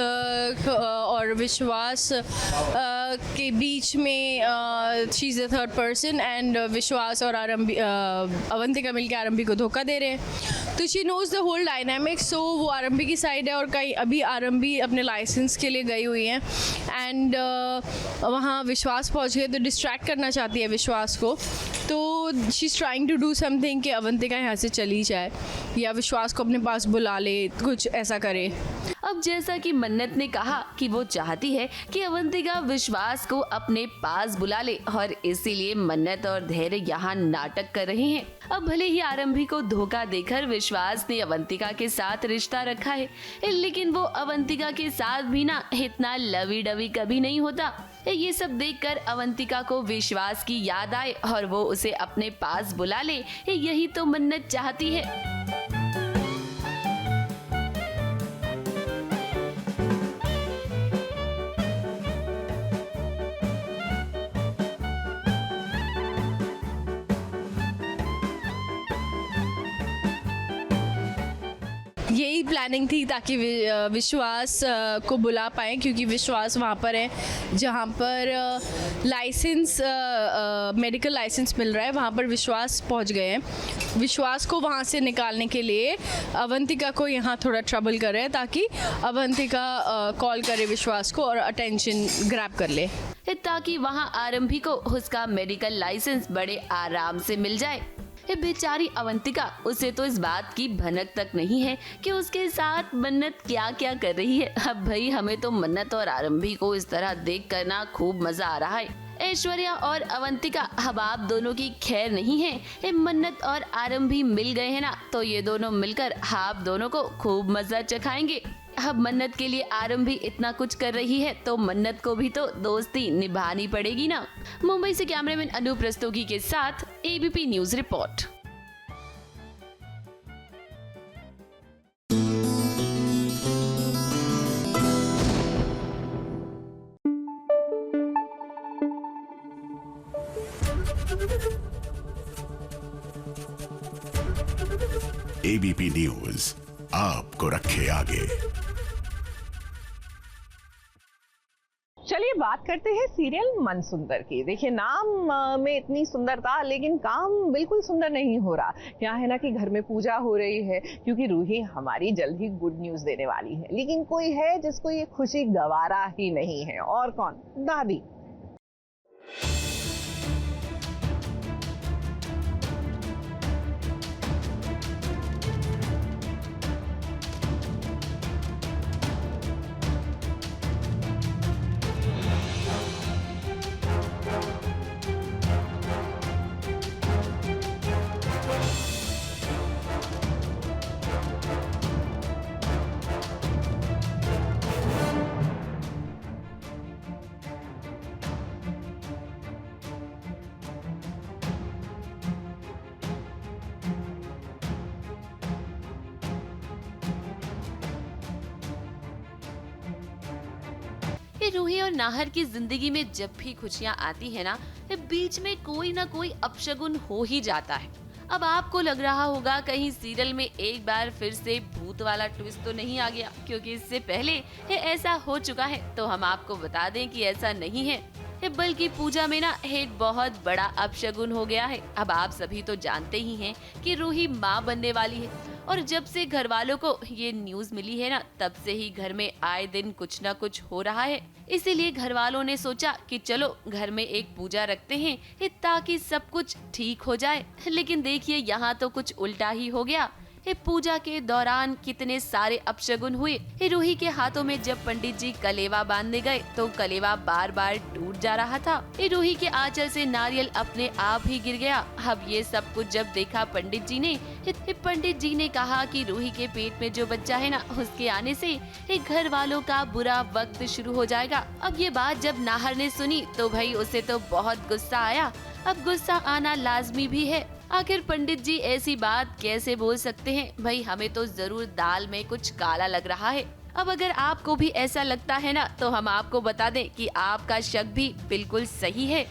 H: और विश्वास के बीच में she is the third person and विश्वास और अवंतिका मिलकर आरंभी को धोखा दे रहे हैं। तो she knows the whole dynamics. So वो आरंभी की साइड है और कहीं अभी आरंभी अपने लाइसेंस के लिए गई हुई हैं एंड वहाँ विश्वास पहुँच गए तो डिस्ट्रैक्ट करना चाहती है विश्वास को। तो she is trying to do something कि अवंतिका यहाँ से चली जाए या विश्वास को अपने पास बुला ले, कुछ ऐसा करे।
B: अब जैसा कि मन्नत ने कहा कि वो चाहती है कि अवंतिका विश्वास को अपने पास बुला ले और इसीलिए मन्नत और धैर्य यहाँ नाटक कर रहे हैं। अब भले ही आरंभी को धोखा देकर विश्वास ने अवंतिका के साथ रिश्ता रखा है, लेकिन वो अवंतिका के साथ भी ना इतना लवी डवी कभी नहीं होता। ये सब देखकर अवंतिका को विश्वास की याद आए और वो उसे अपने पास बुला ले, यही तो मन्नत चाहती है।
H: यही प्लानिंग थी ताकि विश्वास को बुला पाएँ, क्योंकि विश्वास वहाँ पर है जहाँ पर लाइसेंस मेडिकल लाइसेंस मिल रहा है, वहाँ पर विश्वास पहुँच गए हैं। विश्वास को वहाँ से निकालने के लिए अवंतिका को यहाँ थोड़ा ट्रबल कर रहे हैं ताकि अवंतिका कॉल करे विश्वास को और अटेंशन ग्रैब कर ले,
B: ताकि वहाँ आरंभी को उसका मेडिकल लाइसेंस बड़े आराम से मिल जाए। बेचारी अवंतिका, उसे तो इस बात की भनक तक नहीं है कि उसके साथ मन्नत क्या क्या कर रही है। अब भाई हमें तो मन्नत और आरंभी को इस तरह देख कर ना खूब मजा आ रहा है। ऐश्वर्या और अवंतिका अब आप दोनों की खैर नहीं है। मन्नत और आरंभी मिल गए हैं ना, तो ये दोनों मिलकर आप दोनों को खूब मजा चखाएंगे। अब मन्नत के लिए आरंभी इतना कुछ कर रही है तो मन्नत को भी तो दोस्ती निभानी पड़ेगी ना। मुंबई से कैमरामैन अनूप रस्तोगी के साथ ABP news report.
R: ABP news आपको रखे आगे।
A: चलिए बात करते हैं सीरियल मनसुंदर की। देखिए नाम में इतनी सुंदरता, लेकिन काम बिल्कुल सुंदर नहीं हो रहा। क्या है ना कि घर में पूजा हो रही है क्योंकि रूही हमारी जल्द ही गुड न्यूज देने वाली है, लेकिन कोई है जिसको ये खुशी गवारा ही नहीं है। और कौन? दादी।
B: रूही और नाहर की जिंदगी में जब भी खुशियाँ आती है ना, बीच में कोई ना कोई अपशगुन हो ही जाता है। अब आपको लग रहा होगा कहीं सीरियल में एक बार फिर से भूत वाला ट्विस्ट तो नहीं आ गया, क्योंकि इससे पहले ऐसा हो चुका है। तो हम आपको बता दें कि ऐसा नहीं है, बल्कि पूजा में ना एक बहुत बड़ा अपशगुन हो गया है। अब आप सभी तो जानते ही हैं कि रूही माँ बनने वाली है, और जब से घर वालों को ये न्यूज मिली है ना, तब से ही घर में आए दिन कुछ ना कुछ हो रहा है। इसीलिए घर वालों ने सोचा कि चलो घर में एक पूजा रखते हैं ताकि सब कुछ ठीक हो जाए। लेकिन देखिए यहाँ तो कुछ उल्टा ही हो गया। पूजा के दौरान कितने सारे अपशगुन हुए। रूही के हाथों में जब पंडित जी कलेवा बांधने गए तो कलेवा बार बार टूट जा रहा था। रूही के आंचल से नारियल अपने आप ही गिर गया। अब ये सब कुछ जब देखा पंडित जी ने कहा कि रूही के पेट में जो बच्चा है ना, उसके आने से घर वालों का बुरा वक्त शुरू हो जाएगा। अब ये बात जब नाहर ने सुनी तो भाई उसे तो बहुत गुस्सा आया। अब गुस्सा आना लाजमी भी है। आखिर पंडित जी ऐसी बात कैसे बोल सकते हैं? भाई हमें तो जरूर दाल में कुछ काला लग रहा है। अब अगर आपको भी ऐसा लगता है ना, तो हम आपको बता दें कि आपका शक भी बिल्कुल सही है।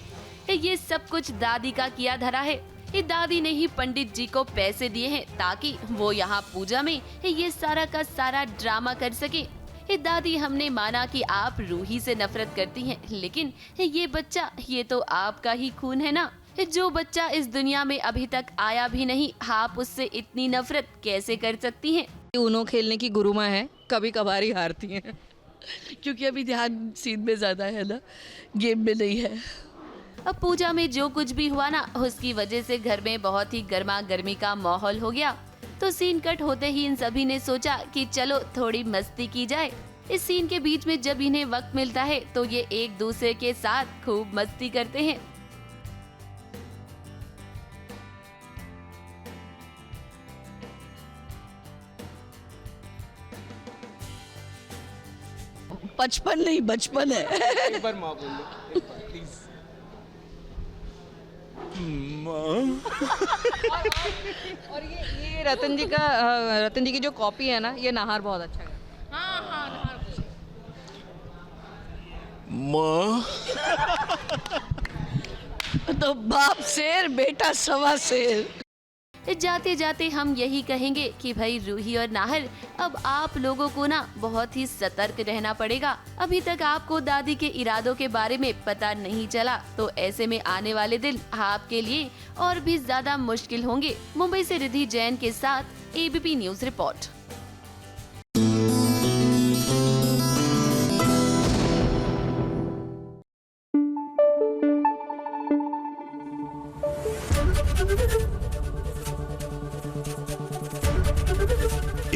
B: ये सब कुछ दादी का किया धरा है। दादी ने ही पंडित जी को पैसे दिए हैं ताकि वो यहाँ पूजा में ये सारा का सारा ड्रामा कर सके। दादी, हमने माना कि आप रूही से नफरत करती हैं, लेकिन ये बच्चा, ये तो आपका ही खून है ना। जो बच्चा इस दुनिया में अभी तक आया भी नहीं, आप उससे इतनी नफरत कैसे कर सकती हैं?
I: ऊनो खेलने की गुरुमा है, कभी कभार ही हारती हैं क्योंकि अभी ध्यान सीन में ज्यादा है ना, गेम में नहीं है।
B: अब पूजा में जो कुछ भी हुआ ना, उसकी वजह से घर में बहुत ही गर्मा गर्मी का माहौल हो गया। तो सीन कट होते ही इन सभी ने सोचा कि चलो थोड़ी मस्ती की जाए। इस सीन के बीच में जब इन्हें वक्त मिलता है तो ये एक दूसरे के साथ खूब मस्ती करते हैं।
I: बचपन नहीं, बचपन है।
J: एक बार माँ बोल दो, प्लीज।
I: और ये रतन जी की जो कॉपी है ना, ये नाहर बहुत अच्छा है। हाँ, नाहर
J: माँ
I: तो बाप शेर, बेटा सवा शेर।
B: जाते जाते हम यही कहेंगे कि भाई रूही और नाहर, अब आप लोगों को ना बहुत ही सतर्क रहना पड़ेगा। अभी तक आपको दादी के इरादों के बारे में पता नहीं चला, तो ऐसे में आने वाले दिन आपके लिए और भी ज्यादा मुश्किल होंगे। मुंबई से रिद्धि जैन के साथ ABP news report.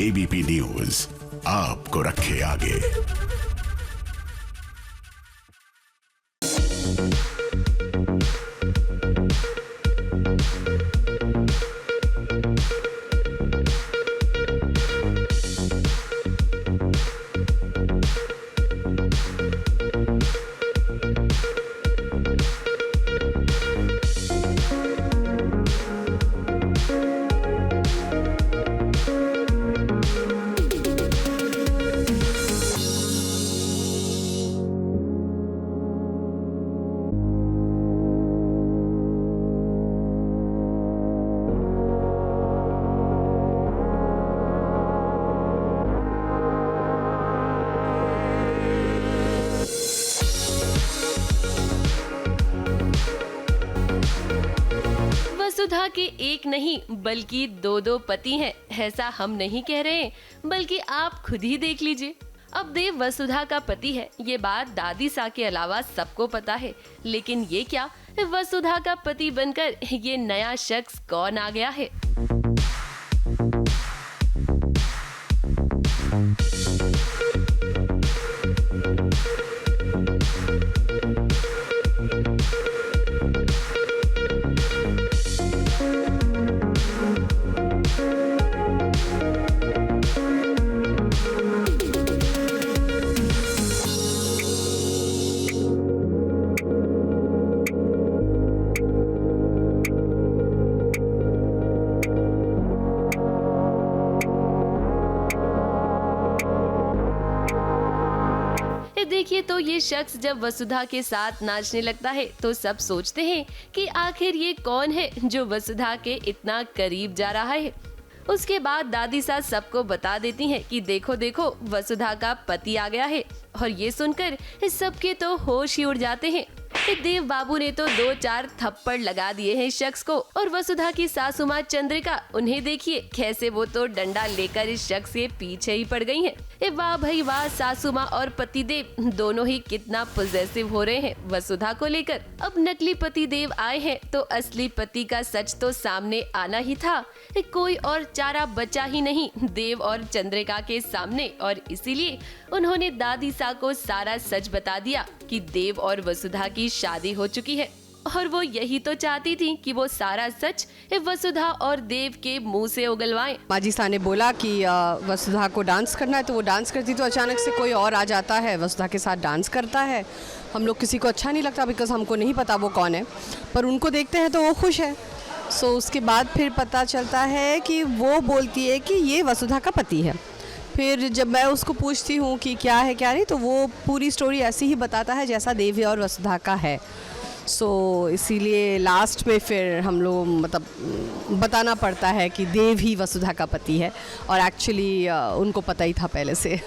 R: ABP news आपको रखे आगे।
B: वसुधा के एक नहीं बल्कि दो पति हैं, ऐसा हम नहीं कह रहे, बल्कि आप खुद ही देख लीजिए। अब देव वसुधा का पति है, ये बात दादी सा के अलावा सबको पता है। लेकिन ये क्या, वसुधा का पति बनकर ये नया शख्स कौन आ गया है? देखिए तो ये शख्स जब वसुधा के साथ नाचने लगता है तो सब सोचते हैं कि आखिर ये कौन है जो वसुधा के इतना करीब जा रहा है। उसके बाद दादी सास सबको बता देती हैं कि देखो देखो वसुधा का पति आ गया है। और ये सुनकर सबके तो होश ही उड़ जाते हैं। देव बाबू ने तो 2-4 थप्पड़ लगा दिए हैं शख्स को। और वसुधा की सासू माँ चंद्रिका, उन्हें देखिए कैसे वो तो डंडा लेकर इस शख्स के पीछे ही पड़ गई हैं। वाह भाई वाह, सासू माँ और पतिदेव दोनों ही कितना पॉजिटिव हो रहे हैं वसुधा को लेकर। अब नकली पतिदेव आए हैं तो असली पति का सच तो सामने आना ही था। कोई और चारा बचा ही नहीं देव और चंद्रिका के सामने, और इसीलिए उन्होंने दादी सा को सारा सच बता दिया कि देव और वसुधा की शादी हो चुकी है। और वो यही तो चाहती थी कि वो सारा सच वसुधा और देव के मुंह से उगलवाएं।
L: माजी सा ने बोला कि वसुधा को डांस करना है, तो वो डांस करती, तो अचानक से कोई और आ जाता है, वसुधा के साथ डांस करता है। हम लोग किसी को अच्छा नहीं लगता, बिकॉज हमको नहीं पता वो कौन है, पर उनको देखते हैं तो वो खुश है। सो उसके बाद फिर पता चलता है कि वो बोलती है कि ये वसुधा का पति है। फिर जब मैं उसको पूछती हूँ कि क्या है क्या नहीं, तो वो पूरी स्टोरी ऐसी ही बताता है जैसा देव और वसुधा का है। सो इसीलिए लास्ट में फिर हम लोग मतलब बताना पड़ता है कि देव ही वसुधा का पति है, और एक्चुअली उनको पता ही था पहले से।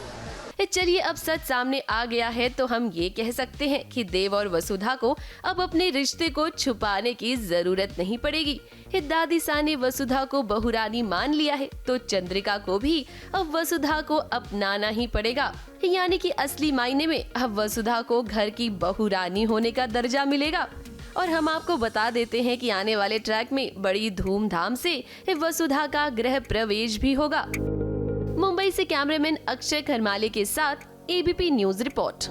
B: चलिए अब सच सामने आ गया है तो हम ये कह सकते हैं कि देव और वसुधा को अब अपने रिश्ते को छुपाने की जरूरत नहीं पड़ेगी। दादी सा ने वसुधा को बहुरानी मान लिया है तो चंद्रिका को भी अब वसुधा को अपनाना ही पड़ेगा। यानी कि असली मायने में अब वसुधा को घर की बहुरानी होने का दर्जा मिलेगा। और हम आपको बता देते हैं कि आने वाले ट्रैक में बड़ी धूमधाम से वसुधा का गृह प्रवेश भी होगा। मुंबई से कैमरामैन अक्षय खरमाले के साथ ABP news report.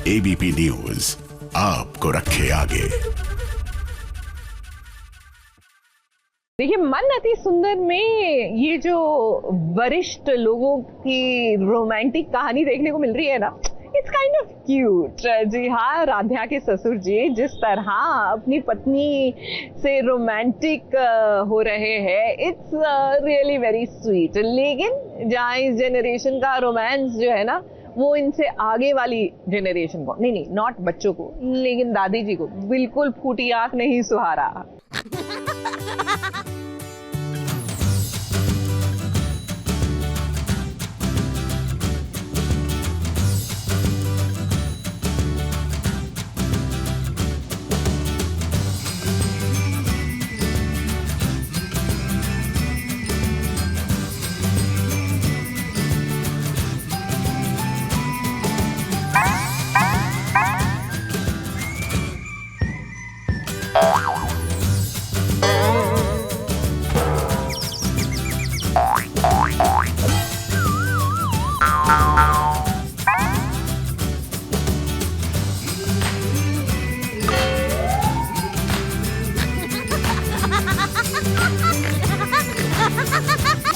R: ABP news आपको रखे आगे।
A: देखिए, मन अति सुंदर में ये जो वरिष्ठ लोगों की रोमांटिक कहानी देखने को मिल रही है ना, इट्स काइंड ऑफ क्यूट। जी हाँ, राध्या के ससुर जी जिस तरह अपनी पत्नी से रोमांटिक हो रहे हैं, इट्स रियली वेरी स्वीट। लेकिन जहाँ इस जनरेशन का रोमांस जो है ना, वो इनसे आगे वाली जनरेशन को, नहीं नॉट बच्चों को, लेकिन दादी जी को बिल्कुल फूटी आंख नहीं सुहारा।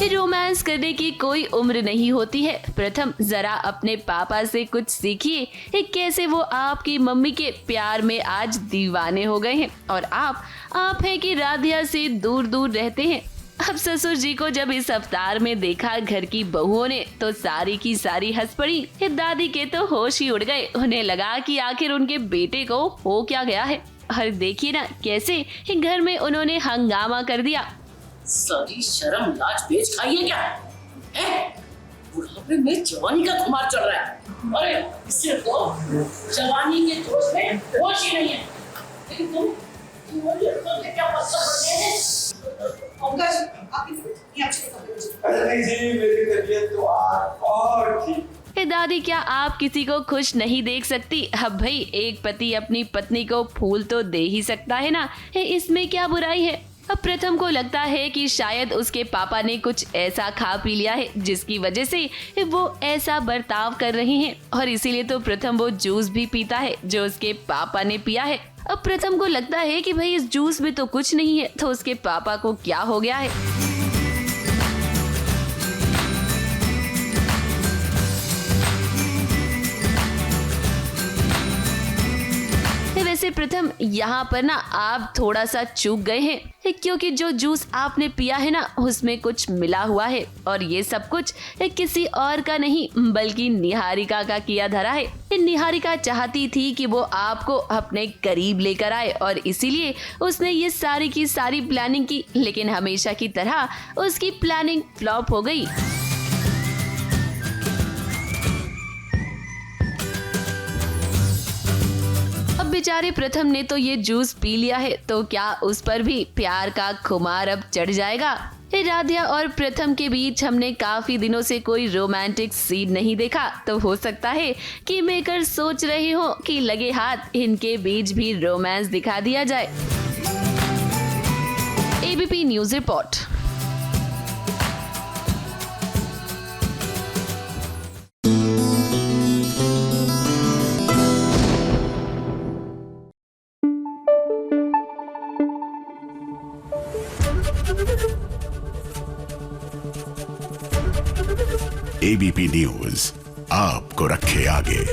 B: रोमांस करने की कोई उम्र नहीं होती है। प्रथम जरा अपने पापा से कुछ सीखिए, कैसे वो आपकी मम्मी के प्यार में आज दीवाने हो गए हैं और आप हैं कि राधिया से दूर दूर रहते हैं। अब ससुर जी को जब इस अवतार में देखा घर की बहुओं ने तो सारी की सारी हंस पड़ी। दादी के तो होश ही उड़ गए। उन्हें लगा कि आखिर उनके बेटे को हो क्या गया है। और देखिए ना कैसे घर में उन्होंने हंगामा कर दिया।
D: सारी शर्म लाज बेच खाई है क्या? बुढ़ापे में जवानी का खुमार चल रहा है। अरे इससे तो जवानी के जोश में होश ही नहीं है। लेकिन तुम क्या पत्थर पड़ गए हैं?
J: अरे नहीं जी, मेरी तबीयत तो और ठीक।
B: दादी, क्या आप किसी को खुश नहीं देख सकती? अब भाई एक पति अपनी पत्नी को फूल तो दे ही सकता है ना, इसमें क्या बुराई है? अब प्रथम को लगता है कि शायद उसके पापा ने कुछ ऐसा खा पी लिया है जिसकी वजह से वो ऐसा बर्ताव कर रही हैं, और इसीलिए तो प्रथम वो जूस भी पीता है जो उसके पापा ने पिया है। अब प्रथम को लगता है कि भाई इस जूस में तो कुछ नहीं है, तो उसके पापा को क्या हो गया है। वैसे प्रथम यहाँ पर ना आप थोड़ा सा चूक गए हैं, क्योंकि जो जूस आपने पिया है ना उसमें कुछ मिला हुआ है, और ये सब कुछ किसी और का नहीं बल्कि निहारिका का किया धरा है। निहारिका चाहती थी कि वो आपको अपने करीब लेकर आए, और इसीलिए उसने ये सारी की सारी प्लानिंग की, लेकिन हमेशा की तरह उसकी प्लानिंग फ्लॉप हो गई। अब बेचारे प्रथम ने तो ये जूस पी लिया है, तो क्या उस पर भी प्यार का खुमार अब चढ़ जाएगा? राधिया और प्रथम के बीच हमने काफी दिनों से कोई रोमांटिक सीन नहीं देखा, तो हो सकता है कि मेकर सोच रहे हो कि लगे हाथ इनके बीच भी रोमांस दिखा दिया जाए। ABP news report.
R: ABP news आपको रखे आगे।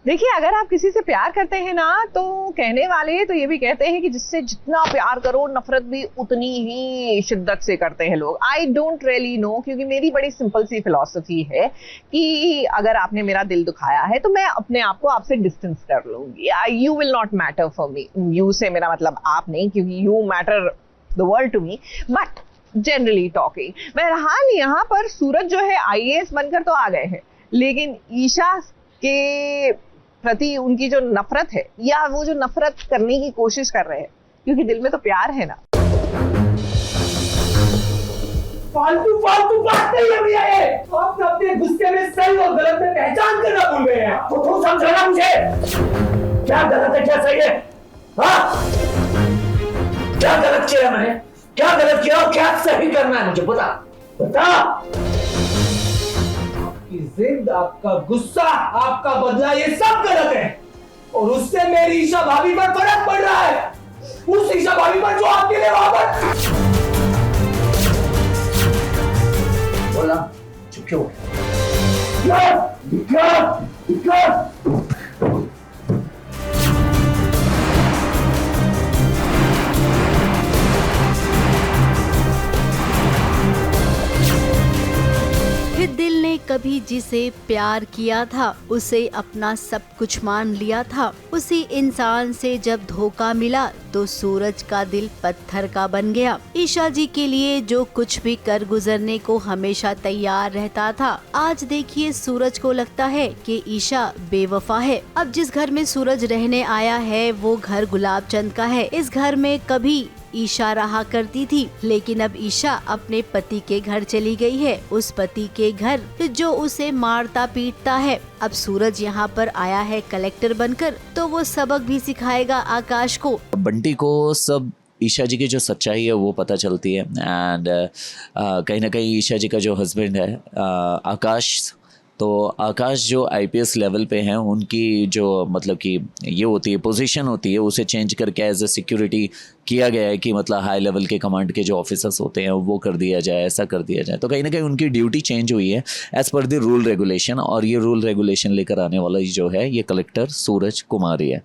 A: देखिए, अगर आप किसी से प्यार करते हैं ना, तो कहने वाले तो ये भी कहते हैं कि जिससे जितना प्यार करो नफरत भी उतनी ही शिद्दत से करते हैं लोग। आई डोंट रियली नो, क्योंकि मेरी बड़ी सिंपल सी फिलॉसफी है कि अगर आपने मेरा दिल दुखाया है तो मैं अपने आप को आपसे डिस्टेंस कर लूंगी। You will not matter for me. You से मेरा मतलब आप नहीं, क्योंकि you matter the world to me, but generally talking. बहरहाल यहाँ पर सूरज जो है IAS बनकर तो आ गए हैं, लेकिन ईशा के प्रति उनकी जो नफरत है, या वो जो नफरत करने की कोशिश कर रहे हैं, क्योंकि दिल में तो प्यार है ना।
K: फालतू फालतू बात नहीं है भैया, ये आप अपने गुस्से में सही और गलत में पहचान करना भूल गए हैं। तो समझाना मुझे क्या गलत है क्या सही है? हाँ, क्या गलत किया मैंने, क्या गलत किया और क्या सही करना है मुझे बता बता। आपकी जिद, आपका गुस्सा, आपका बदला, ये सब गलत है, और उससे मेरी ईशा भाभी पर फर्क पड़ रहा है। उस ईशा भाभी पर जो आपके लिए वहां पर बोला चुप क्यों?
G: फिर दिल ने कभी जिसे प्यार किया था उसे अपना सब कुछ मान लिया था। उसी इंसान से जब धोखा मिला तो सूरज का दिल पत्थर का बन गया। ईशा जी के लिए जो कुछ भी कर गुजरने को हमेशा तैयार रहता था, आज देखिए सूरज को लगता है कि ईशा बेवफा है। अब जिस घर में सूरज रहने आया है वो घर गुलाब चंद का है। इस घर में कभी ईशा रहा करती थी, लेकिन अब ईशा अपने पति के घर चली गई है, उस पति के घर जो उसे मारता पीटता है। अब सूरज यहाँ पर आया है कलेक्टर बनकर, तो वो सबक भी सिखाएगा आकाश को।
M: बंटी को सब ईशा जी की जो सच्चाई है वो पता चलती है, एंड कहीं ना कहीं ईशा जी का जो हस्बैंड है आकाश, तो आकाश जो IPS लेवल पे हैं, उनकी जो मतलब कि ये होती है पोजीशन होती है, उसे चेंज करके एज ए सिक्योरिटी किया गया है कि मतलब हाई लेवल के कमांड के जो ऑफिसर्स होते हैं वो कर दिया जाए, ऐसा कर दिया जाए। तो कहीं ना कहीं उनकी ड्यूटी चेंज हुई है as per the rule regulation, और ये रूल रेगुलेशन लेकर आने वाला जो है ये कलेक्टर सूरज कुमार ही है।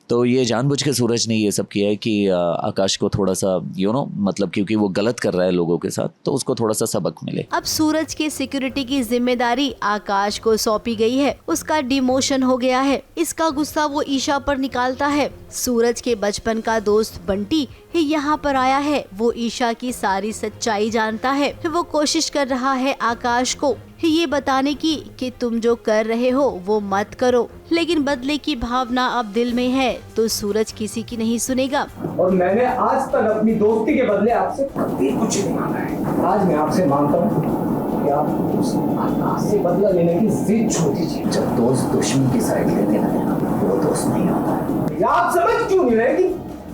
M: तो ये जानबूझ के सूरज ने ये सब किया है कि आकाश को थोड़ा सा मतलब क्योंकि वो गलत कर रहा है लोगों के साथ, तो उसको थोड़ा सा सबक मिले।
G: अब सूरज के सिक्योरिटी की जिम्मेदारी आकाश को सौंपी गई है, उसका डिमोशन हो गया है। इसका गुस्सा वो ईशा पर निकालता है। सूरज के बचपन का दोस्त बंटी यहाँ पर आया है, वो ईशा की सारी सच्चाई जानता है। वो कोशिश कर रहा है आकाश को ये बताने की कि तुम जो कर रहे हो वो मत करो, लेकिन बदले की भावना अब दिल में है तो सूरज किसी की नहीं सुनेगा।
K: और मैंने आज तक अपनी दोस्ती के बदले आपसे कभी कुछ नहीं मांगा है। आज मैं आपसे मांगता हूँ कि आप उस आकाश से बदला लेने की जिद छोड़ दीजिए।
W: जब दोस्त दुश्मन की साइड लेने लगे ना, वो दोस्त नहीं होता।
K: आप समझ क्यों नहीं रहे कि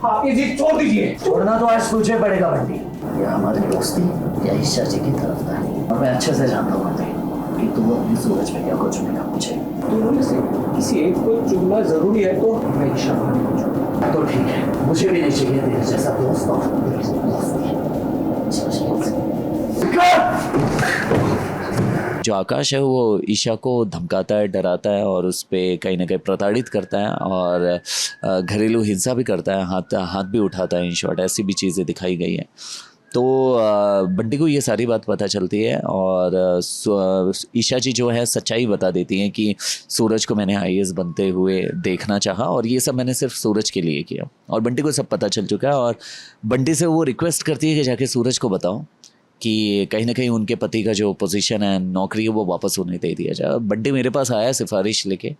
K: आप ये जिद छोड़ दीजिए?
W: छोड़ना तो आज तुझे पड़ेगा बंटी, या हमारी दोस्ती या ईशा जी की तरफ था। और मैं अच्छे से जानता हूँ कि तुम अपनी सूरज में क्या कुछ चुनेगा मुझे।
K: दोनों में से किसी एक को चुनना जरूरी है, तो मैं ईशा को
W: तो ठीक है, मुझे भी नहीं चाहिए तेरे जैसा दोस्त।
M: जो आकाश है वो ईशा को धमकाता है, डराता है और उस पर कहीं ना कहीं प्रताड़ित करता है और घरेलू हिंसा भी करता है, हाथ भी उठाता है। इन शॉर्ट ऐसी भी चीज़ें दिखाई गई हैं। तो बंटी को ये सारी बात पता चलती है और ईशा जी जो है सच्चाई बता देती हैं कि सूरज को मैंने IAS बनते हुए देखना चाहा और ये सब मैंने सिर्फ सूरज के लिए किया। और बंटी को सब पता चल चुका है और बंटी से वो रिक्वेस्ट करती है कि जाके सूरज को बताओ कि कहीं ना कहीं उनके पति का जो पोजीशन है, नौकरी है, वो वापस उन्हें दे दिया जाए। बंटी मेरे पास आया सिफारिश लेके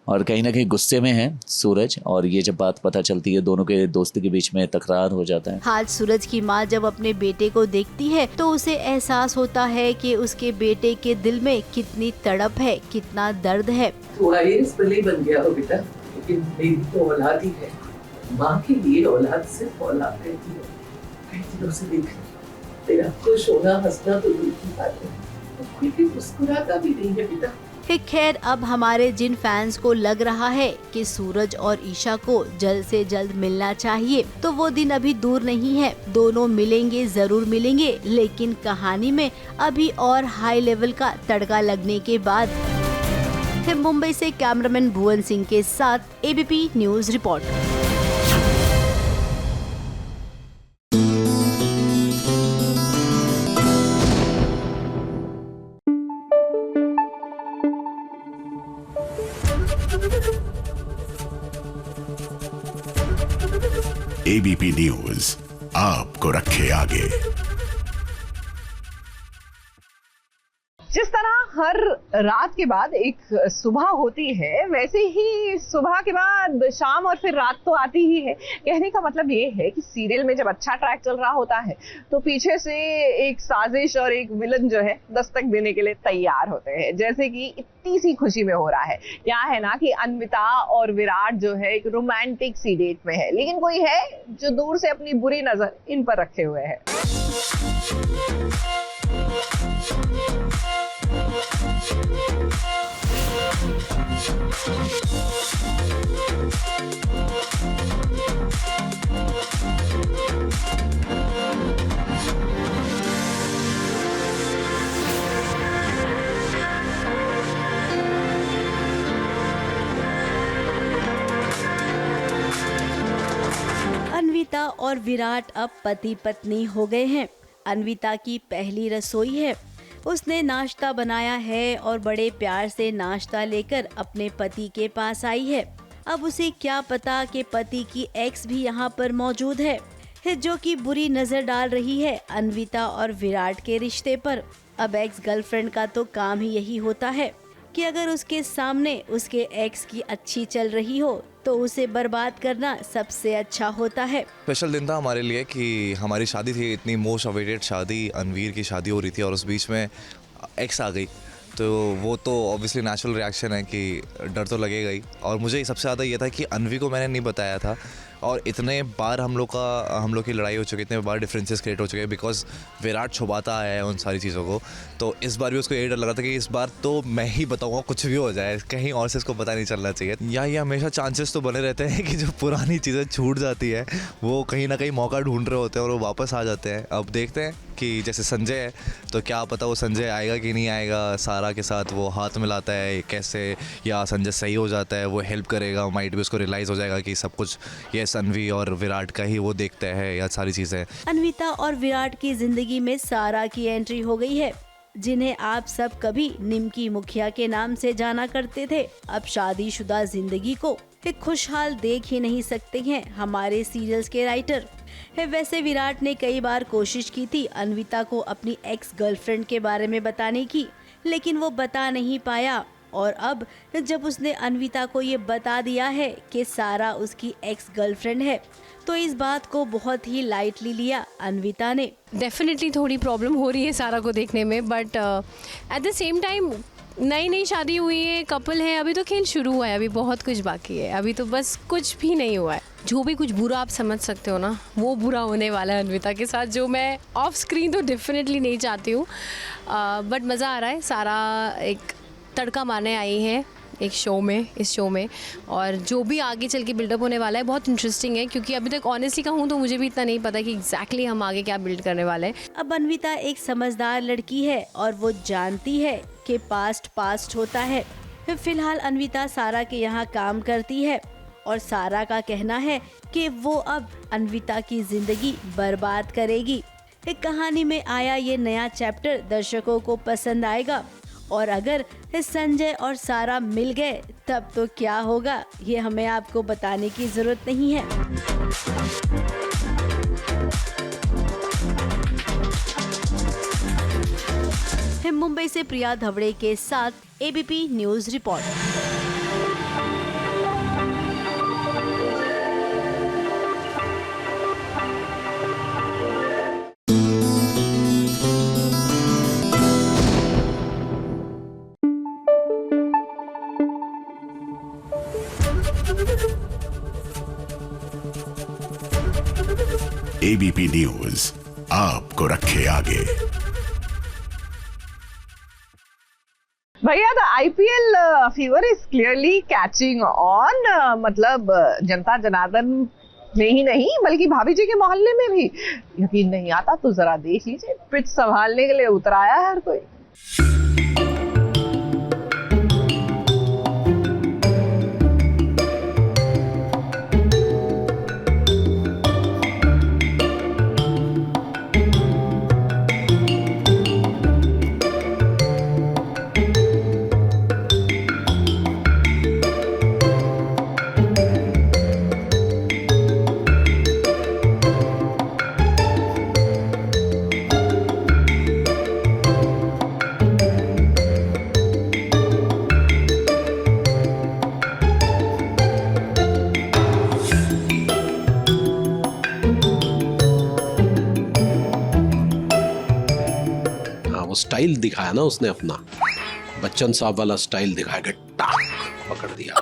M: और कहीं ना कहीं गुस्से में है सूरज। और ये जब बात पता चलती है, दोनों के दोस्ती के बीच में तकरार हो जाता है।
G: आज सूरज की माँ जब अपने बेटे को देखती है तो उसे एहसास होता है कि उसके बेटे के दिल में कितनी तड़प है, कितना दर्द है।
C: तू IAS भले ही बन गया हो बेटा, लेकिन मेरी तो औलाद ही है। माँ के लिए औलाद सिर्फ औलाद रहती है। कई दिनों से देख तेरा खुश होना, हंसना तो दूर की बात है, कोई भी मुस्कुराता भी नहीं है बेटा।
G: खैर, अब हमारे जिन फैंस को लग रहा है कि सूरज और ईशा को जल्द से जल्द मिलना चाहिए, तो वो दिन अभी दूर नहीं है। दोनों मिलेंगे, जरूर मिलेंगे, लेकिन कहानी में अभी और हाई लेवल का तड़का लगने के बाद। मुंबई से कैमरामैन भुवन सिंह के साथ ABP news report.
R: ABP news आपको रखे आगे।
A: जिस तरह हर रात के बाद एक सुबह होती है, वैसे ही सुबह के बाद शाम और फिर रात तो आती ही है। कहने का मतलब ये है कि सीरियल में जब अच्छा ट्रैक चल रहा होता है तो पीछे से एक साजिश और एक विलन जो है दस्तक देने के लिए तैयार होते हैं, जैसे कि इतनी सी खुशी में हो रहा है। क्या है ना कि अन्विता और विराट जो है एक रोमांटिक सी डेट में है, लेकिन कोई है जो दूर से अपनी बुरी नजर इन पर रखे हुए है।
G: अन्विता और विराट अब पति पत्नी हो गए हैं। अन्विता की पहली रसोई है, उसने नाश्ता बनाया है और बड़े प्यार से नाश्ता लेकर अपने पति के पास आई है। अब उसे क्या पता कि पति की एक्स भी यहाँ पर मौजूद है, जो कि बुरी नजर डाल रही है अन्विता और विराट के रिश्ते पर। अब एक्स गर्लफ्रेंड का तो काम ही यही होता है कि अगर उसके सामने उसके एक्स की अच्छी चल रही हो तो उसे बर्बाद करना सबसे अच्छा होता है।
E: स्पेशल दिन था हमारे लिए कि हमारी शादी थी, इतनी मोस्ट अवेटेड शादी, अनवीर की शादी हो रही थी और उस बीच में एक्स आ गई, तो वो तो ऑब्वियसली नेचुरल रिएक्शन है कि डर तो लगेगा ही। और मुझे सबसे ज़्यादा ये था कि अनवी को मैंने नहीं बताया था और इतने बार हम लोग की लड़ाई हो चुकी है, इतने बार डिफरेंसेस क्रिएट हो चुके हैं बिकॉज विराट छुपाता है उन सारी चीज़ों को। तो इस बार भी उसको यही डर लग रहा था कि इस बार तो मैं ही बताऊंगा, कुछ भी हो जाए, कहीं और से इसको पता नहीं चलना चाहिए। या ये हमेशा चांसेस तो बने रहते हैं कि जो पुरानी चीज़ें छूट जाती है वो कहीं ना कहीं मौका ढूंढ रहे होते हैं और वो वापस आ जाते हैं। अब देखते हैं कि जैसे संजय है तो क्या पता वो संजय आएगा कि नहीं आएगा, सारा के साथ वो हाथ मिलाता है कैसे, या संजय सही हो जाता है, वो हेल्प करेगा, माइट भी उसको रियलाइज़ हो जाएगा कि सब कुछ ये अनवी और विराट का ही वो देखते हैं या सारी चीज़ें।
G: अन्विता और विराट की जिंदगी में सारा की एंट्री हो गई है, जिन्हें आप सब कभी निमकी मुखिया के नाम से जाना करते थे। अब शादीशुदा जिंदगी को एक खुशहाल देख ही नहीं सकते हैं हमारे सीरियल्स के राइटर। वैसे विराट ने कई बार कोशिश की थी अन्विता को अपनी एक्स गर्लफ्रेंड के बारे में बताने की, लेकिन वो बता नहीं पाया। और अब जब उसने अन्विता को ये बता दिया है कि सारा उसकी एक्स गर्लफ्रेंड है, तो इस बात को बहुत ही लाइटली लिया अन्विता ने।
H: डेफिनेटली थोड़ी प्रॉब्लम हो रही है सारा को देखने में, but at the same time नई नई शादी हुई है, कपल है, अभी तो खेल शुरू हुआ है, अभी बहुत कुछ बाकी है, अभी तो बस कुछ भी नहीं हुआ है। जो भी कुछ बुरा आप समझ सकते हो ना, वो बुरा होने वाला है अन्विता के साथ, जो मैं ऑफ स्क्रीन तो डेफिनेटली नहीं चाहती हूँ। बट मज़ा आ रहा है, सारा एक तड़का मारने आई है एक शो में, इस शो में, और जो भी आगे चल के बिल्डअप होने वाला है बहुत इंटरेस्टिंग है, क्योंकि अभी तक ऑनेस्टली कहूँ तो मुझे भी इतना नहीं पता कि एग्जैक्टली हम आगे क्या बिल्ड करने वाले हैं।
G: अब अन्विता एक समझदार लड़की है और वो जानती है कि पास्ट होता है। फिलहाल अन्विता सारा के यहाँ काम करती है और सारा का कहना है कि वो अब अन्विता की जिंदगी बर्बाद करेगी। कहानी में आया ये नया चैप्टर दर्शकों को पसंद आएगा और अगर संजय और सारा मिल गए तब तो क्या होगा, ये हमें आपको बताने की जरूरत नहीं है। मुंबई से प्रिया धवड़े के साथ ABP news report.
R: ABP news आपको रखे आगे।
A: भैया the IPL fever is clearly catching on. मतलब जनता जनार्दन में ही नहीं बल्कि भाभी जी के मोहल्ले में भी। यकीन नहीं आता तो जरा देख लीजिए, पिच संभालने के लिए उतर आया है हर कोई।
F: स्टाइल दिखाया ना उसने अपना, बच्चन साहब वाला स्टाइल दिखाया, गट्टा पकड़ दिया।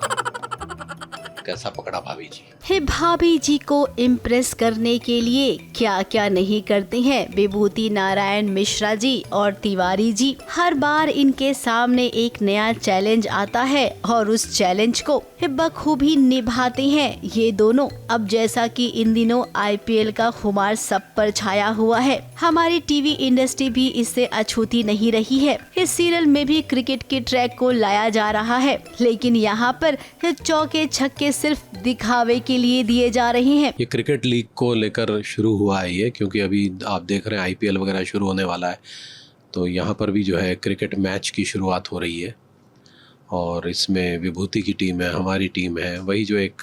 F: कैसा पकड़ा भाभी जी?
G: भाभी जी को इम्प्रेस करने के लिए क्या क्या नहीं करते हैं विभूति नारायण मिश्रा जी और तिवारी जी। हर बार इनके सामने एक नया चैलेंज आता है और उस चैलेंज को बखूबी निभाते हैं ये दोनों। अब जैसा कि इन दिनों आईपीएल का खुमार सब पर छाया हुआ है, हमारी टीवी इंडस्ट्री भी इससे अछूती नहीं रही है। इस सीरियल में भी क्रिकेट के ट्रैक को लाया जा रहा है, लेकिन यहाँ पर चौके छक्के सिर्फ दिखावे के लिए दिए जा रहे हैं।
F: ये क्रिकेट लीग को लेकर शुरू हुआ है ये, क्योंकि अभी आप देख रहे हैं आईपीएल वगैरह शुरू होने वाला है, तो यहाँ पर भी जो है क्रिकेट मैच की शुरुआत हो रही है और इसमें विभूति की टीम है, हमारी टीम है। वही जो एक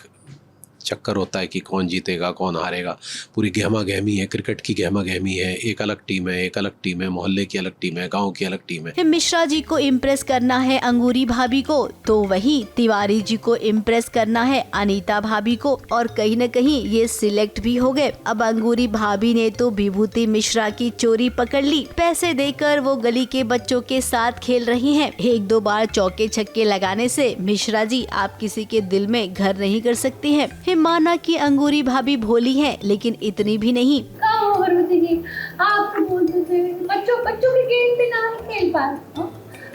F: चक्कर होता है कि कौन जीतेगा कौन हारेगा, पूरी गहमा गहमी है, क्रिकेट की गहमा गहमी है। एक अलग टीम है, एक अलग टीम है, मोहल्ले की अलग टीम है, गांव की अलग टीम है।
G: मिश्रा जी को इम्प्रेस करना है अंगूरी भाभी को, तो वही तिवारी जी को इम्प्रेस करना है अनीता भाभी को, और कहीं न कहीं ये सिलेक्ट भी हो गए। अब अंगूरी भाभी ने तो विभूति मिश्रा की चोरी पकड़ ली। पैसे देकर वो गली के बच्चों के साथ खेल रही हैं। एक दो बार चौके छक्के लगाने से मिश्रा जी आप किसी के दिल में घर नहीं कर सकती हैं। माना कि अंगूरी भाभी भोली हैं, लेकिन इतनी भी नहीं।
N: आप तो बोलते थे बच्चों के गेम पे ना खेल पाए,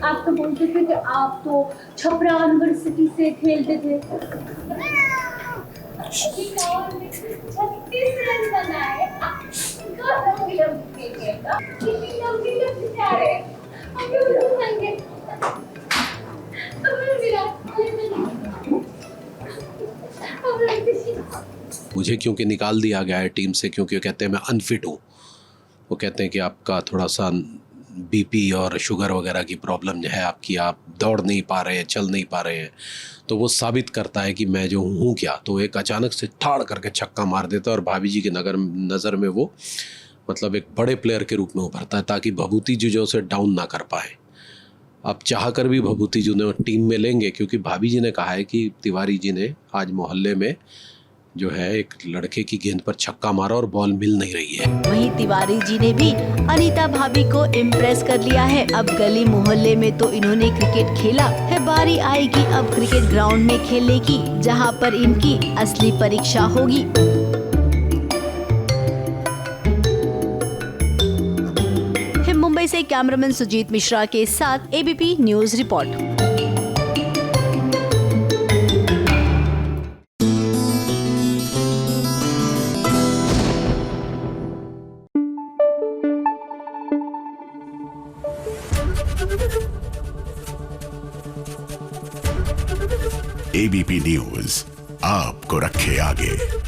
N: आप तो बोलते थे कि आप तो छपरा यूनिवर्सिटी से खेलते थे। 36 रन बनाए।
F: मुझे क्योंकि निकाल दिया गया है टीम से, क्योंकि वो कहते हैं मैं अनफिट हूँ। वो कहते हैं कि आपका थोड़ा सा बीपी और शुगर वगैरह की प्रॉब्लम है आपकी, आप दौड़ नहीं पा रहे हैं, चल नहीं पा रहे हैं। तो वो साबित करता है कि मैं जो हूँ क्या। तो एक अचानक से ठाड़ करके छक्का मार देता है और भाभी जी की नज़र में वो मतलब एक बड़े प्लेयर के रूप में उभरता है, ताकि भभूति जी जो उसे डाउन ना कर पाए। अब चाह कर भी भभूति जी ने टीम में लेंगे, क्योंकि भाभी जी ने कहा है कि तिवारी जी ने आज मोहल्ले में जो है एक लड़के की गेंद पर छक्का मारा और बॉल मिल नहीं रही है।
G: वहीं तिवारी जी ने भी अनीता भाभी को इम्प्रेस कर लिया है। अब गली मोहल्ले में तो इन्होंने क्रिकेट खेला है, बारी आएगी अब क्रिकेट ग्राउंड में खेलने की, जहां पर इनकी असली परीक्षा होगी। मुंबई से कैमरामैन सुजीत मिश्रा के साथ ABP news report.
R: ABP news आपको रखे आगे।